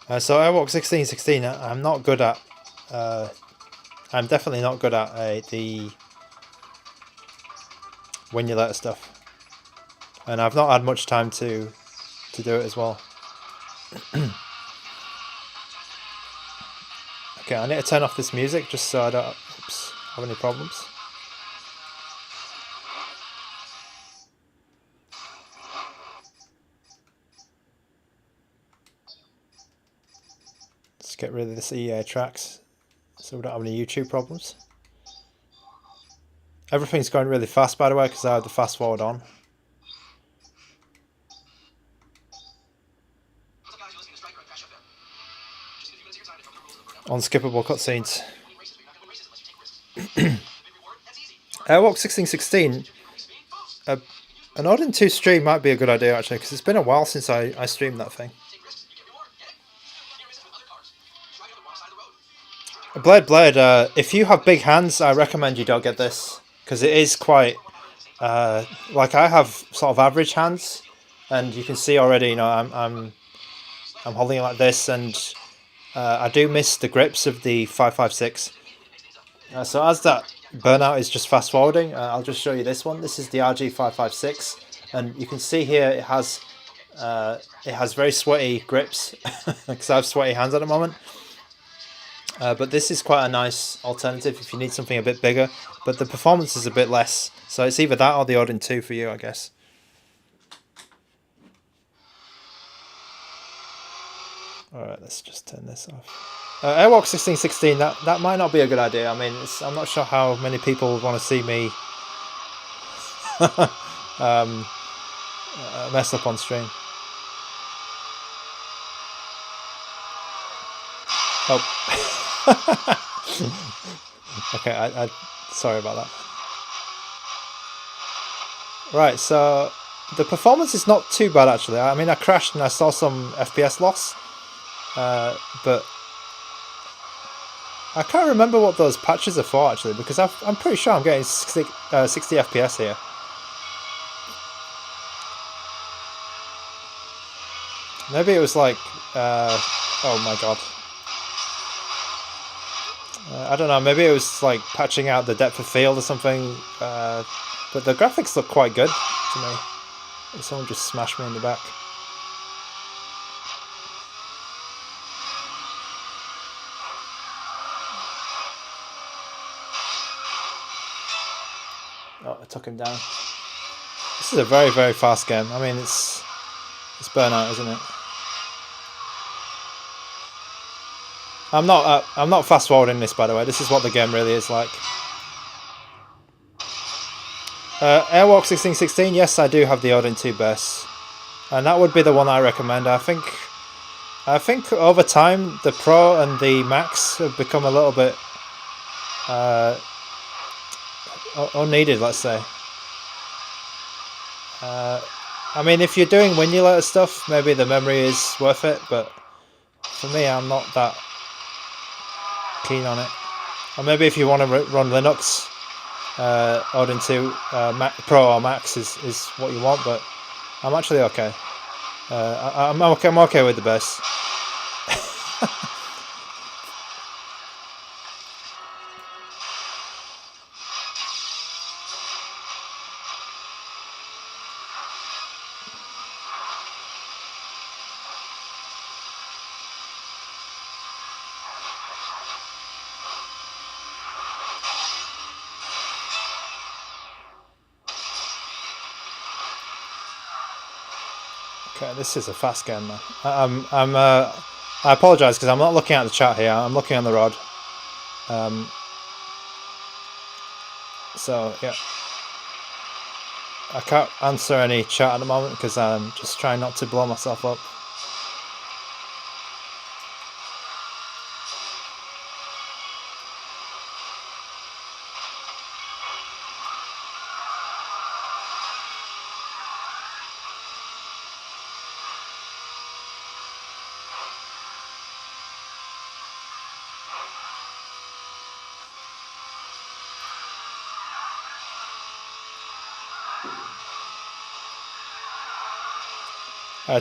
So Airwalk 1616, I'm not good at. I'm definitely not good at the when you let stuff, and I've not had much time to do it as well. Okay, I need to turn off this music just so I don't have any problems. Let's get rid of this EA tracks so we don't have any YouTube problems. Everything's going really fast, by the way, because I have the fast forward on. Unskippable cutscenes. Airwalk 1616. An Odin 2 stream might be a good idea actually, because it's been a while since I streamed that thing. Blade, if you have big hands, I recommend you don't get this, because it is quite like I have sort of average hands, and you can see already, you know, I'm holding it like this, and I do miss the grips of the 556. So as that Burnout is just fast forwarding, I'll just show you this one. This is the RG556, and you can see here it has very sweaty grips because I have sweaty hands at the moment. But this is quite a nice alternative if you need something a bit bigger, but the performance is a bit less. So it's either that or the Odin 2 for you, I guess. Alright, let's just turn this off. Airwalk 1616, that might not be a good idea. I mean, I'm not sure how many people would want to see me mess up on stream. Oh. Okay, I sorry about that. Right, so the performance is not too bad actually. I mean, I crashed and I saw some FPS loss, but I can't remember what those patches are for actually, because I'm pretty sure I'm getting 60 FPS here. Maybe it was like, oh my god. I don't know, maybe it was like patching out the depth of field or something, but the graphics look quite good to me. Someone just smashed me in the back. Oh, I took him down. This is a very, very fast game. I mean, it's Burnout, isn't it? I'm not fast forwarding this, by the way. This is what the game really is like. Airwalk 1616. Yes, I do have the Odin 2 base, and that would be the one I recommend. I think over time the Pro and the Max have become a little bit unneeded, let's say. I mean, if you're doing win-you-later stuff, maybe the memory is worth it, but for me, I'm not that keen on it. Or maybe if you want to run Linux, Odin 2 Pro or Max is what you want, but I'm actually okay. I'm okay with the base. Okay, this is a fast game, man. I apologise because I'm not looking at the chat here. I'm looking on the rod. So yeah, I can't answer any chat at the moment because I'm just trying not to blow myself up.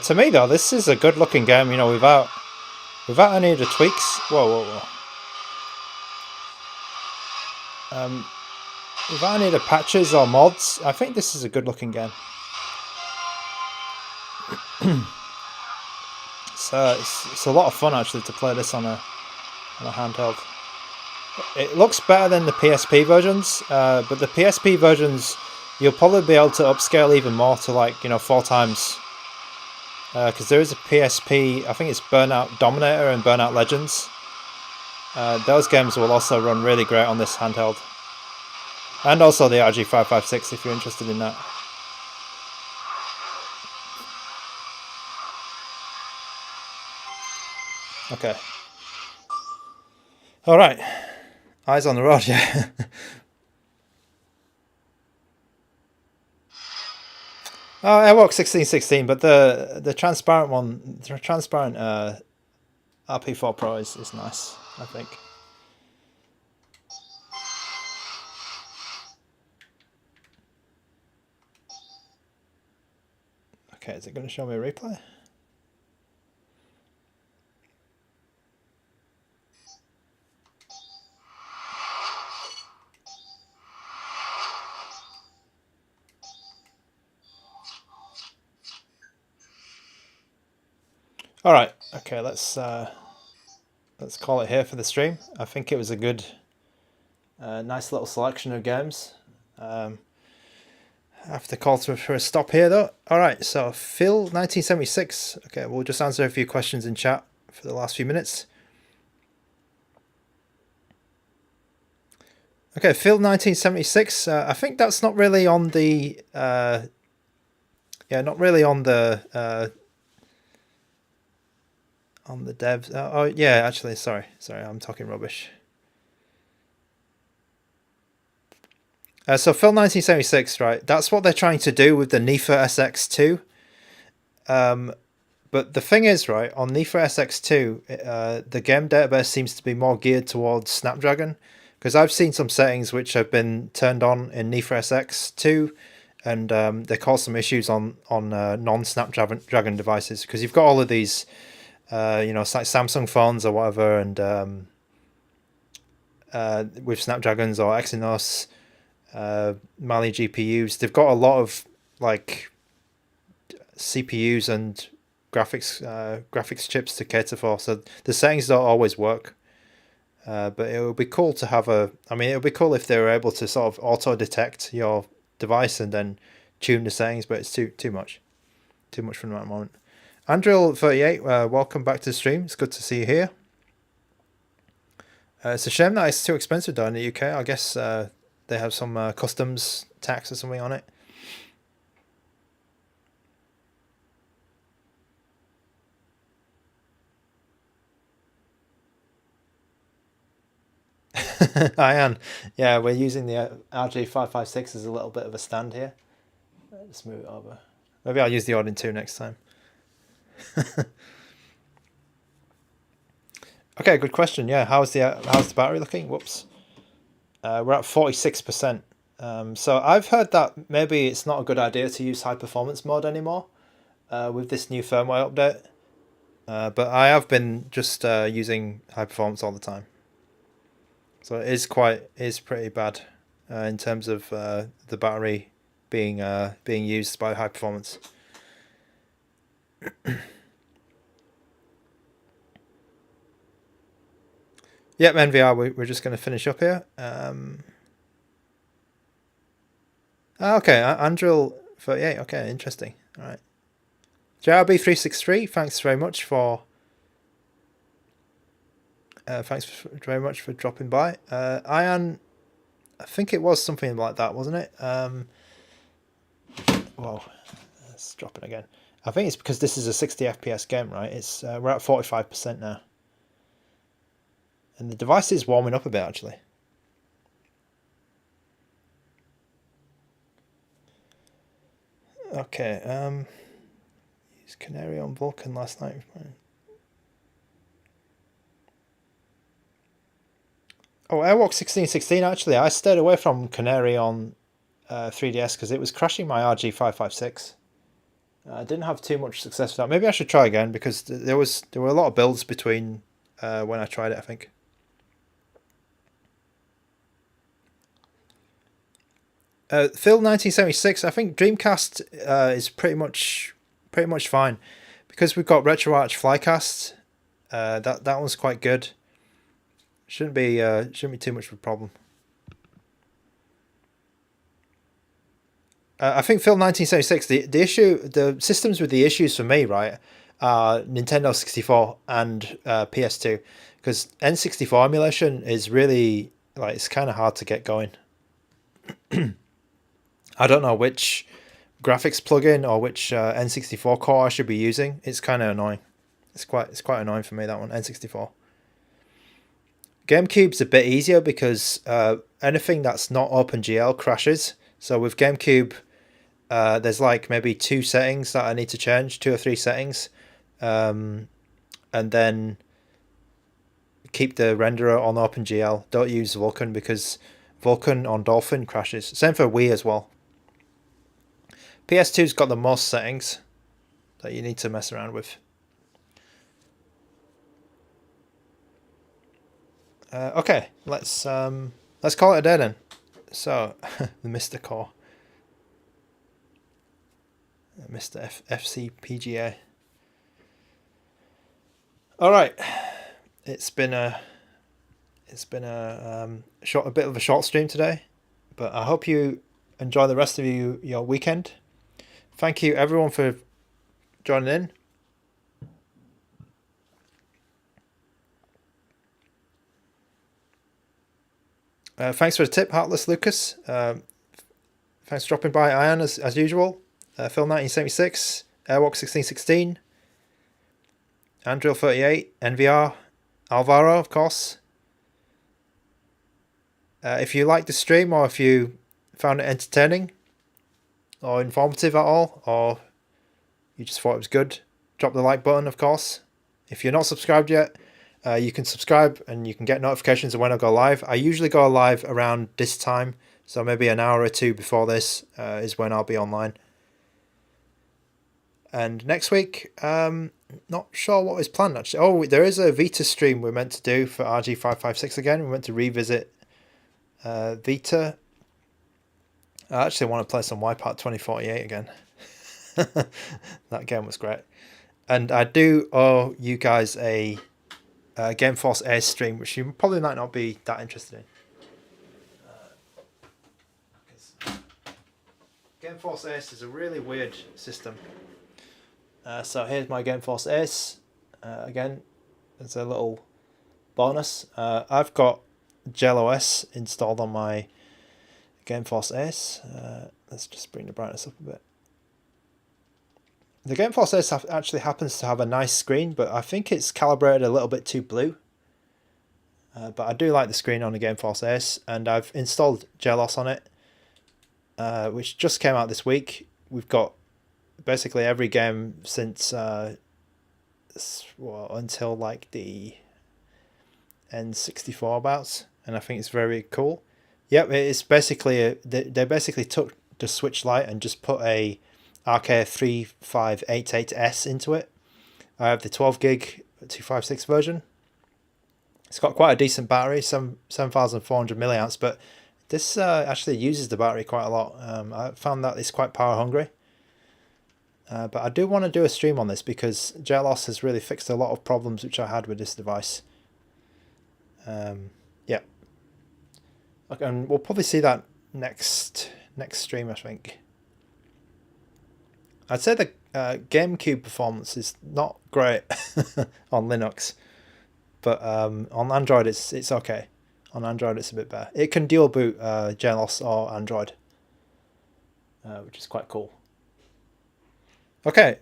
To me though, this is a good looking game, you know, without Without any of the tweaks... Whoa. Without any of the patches or mods, I think this is a good looking game. So it's a lot of fun actually to play this on a handheld. It looks better than the PSP versions, but the PSP versions you'll probably be able to upscale even more to, like, you know, 4 times. Because there is a PSP, I think it's Burnout Dominator and Burnout Legends. Those games will also run really great on this handheld. And also the RG556 if you're interested in that. Okay. Alright. Eyes on the road, yeah. Oh, Airwalk 1616, but the transparent one, the transparent RP4 Pro is nice, I think. Okay, is it going to show me a replay? All right, okay, let's call it here for the stream. I think it was a good, nice little selection of games. I have to call for a stop here though. All right, so Phil 1976. Okay, we'll just answer a few questions in chat for the last few minutes. Okay, Phil 1976. I think that's not really on the. Yeah, not really on the devs. Oh yeah, actually, sorry, I'm talking rubbish. So Phil 1976, right? That's what they're trying to do with the NIFA SX2. But the thing is, right, on NIFA SX2, the game database seems to be more geared towards Snapdragon, because I've seen some settings which have been turned on in NIFA SX2, and they cause some issues on non-Snapdragon devices, because you've got all of these, you know, like Samsung phones or whatever, and with Snapdragons or Exynos, Mali GPUs, they've got a lot of like CPUs and graphics chips to cater for, so the settings don't always work. But it would be cool to have it would be cool if they were able to sort of auto detect your device and then tune the settings, but it's too much from that moment. Andril38, welcome back to the stream. It's good to see you here. It's a shame that it's too expensive though in the UK. I guess they have some customs tax or something on it. I am. Yeah, we're using the RG556 as a little bit of a stand here. Let's move it over. Maybe I'll use the Odin 2 next time. Okay, good question. Yeah, how's the battery looking? Whoops. We're at 46%. So I've heard that maybe it's not a good idea to use high performance mode anymore with this new firmware update. But I have been just using high performance all the time. So it is pretty bad in terms of the battery being used by high performance. Yep, NVR, we're just going to finish up here. Okay, Andril 38. Okay, interesting. All right. JRB363, thanks very much for dropping by. Ian, I think it was something like that, wasn't it? Well, let's drop it again. I think it's because this is a 60 FPS game, right? It's we're at 45% now. And the device is warming up a bit, actually. Okay, used Canary on Vulkan last night. Oh, Airwalk 1616, actually, I stayed away from Canary on 3DS because it was crashing my RG556. I didn't have too much success with that. Maybe I should try again because there were a lot of builds between when I tried it, I think. Phil 1976. I think Dreamcast is pretty much fine because we've got RetroArch Flycast. That one's quite good. Shouldn't be too much of a problem. I think Phil 1976. The systems with the issues for me, right, are Nintendo 64 and PS2, because N64 emulation is really it's kind of hard to get going. I don't know which graphics plugin or which N64 core I should be using. It's kind of annoying. It's quite annoying for me, that one, N64. GameCube's a bit easier because anything that's not OpenGL crashes. So with GameCube, there's like maybe 2 settings that I need to change, 2 or 3 settings, and then keep the renderer on OpenGL. Don't use Vulkan because Vulkan on Dolphin crashes. Same for Wii as well. PS2's got the most settings that you need to mess around with. Okay, let's call it a day then. So, the Mr. Core. Mr. FCPGA. Alright. It's been a bit of a short stream today, but I hope you enjoy the rest of your weekend. Thank you everyone for joining in. Thanks for the tip, Heartless Lucas. Thanks for dropping by, Ian, as usual. Phil 1976, Airwalk 1616, Andrew 38, NVR, Alvaro, of course. If you liked the stream or if you found it entertaining or informative at all, or you just thought it was good, drop the like button, of course. If you're not subscribed yet, you can subscribe and you can get notifications of when I go live. I usually go live around this time, so maybe an hour or two before this is when I'll be online. And next week, not sure what is planned actually. Oh, there is a Vita stream we're meant to do for RG556 again. We're meant to revisit Vita. I actually want to play some Wipeout 2048 again. That game was great. And I do owe you guys a Game Force Ace stream, which you probably might not be that interested in. Game Force Ace is a really weird system. So here's my Game Force Ace. Again, it's a little bonus. I've got GelOS installed on my Game Force Ace. Let's just bring the brightness up a bit. The Game Force Ace actually happens to have a nice screen, but I think it's calibrated a little bit too blue. But I do like the screen on the Game Force Ace, and I've installed GelOS on it, which just came out this week. We've got basically every game since until like the N64 abouts, and I think it's very cool. Yep, it's basically they basically took the Switch Lite and just put a RK3588S into it. I have the 12 gig 256 version. It's got quite a decent battery, 7,400 milliamps, but this actually uses the battery quite a lot. I found that it's quite power hungry. But I do want to do a stream on this because GelOS has really fixed a lot of problems which I had with this device. Yeah. Okay, and we'll probably see that next stream, I think. I'd say the GameCube performance is not great on Linux, but on Android it's okay. On Android it's a bit better. It can dual boot GelOS or Android, which is quite cool. Okay,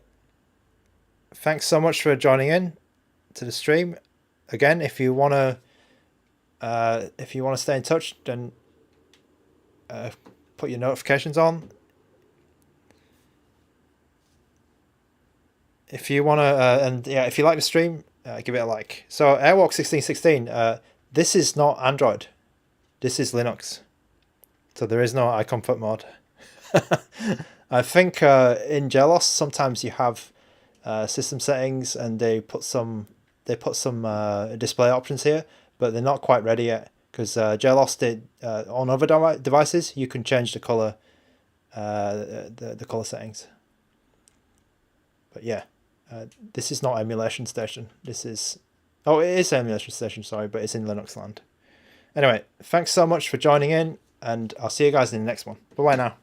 thanks so much for joining in to the stream. Again, if you wanna stay in touch, then put your notifications on. If you wanna, if you like the stream, give it a like. So Airwalk 1616, this is not Android. This is Linux. So there is no iComfort mode. I think in Gelos sometimes you have system settings and they put some display options here, but they're not quite ready yet because Gelos did on other devices you can change the color the color settings. But yeah, this is not emulation station. This is it is emulation station, sorry, but it's in Linux land. Anyway, thanks so much for joining in, and I'll see you guys in the next one. Bye bye now.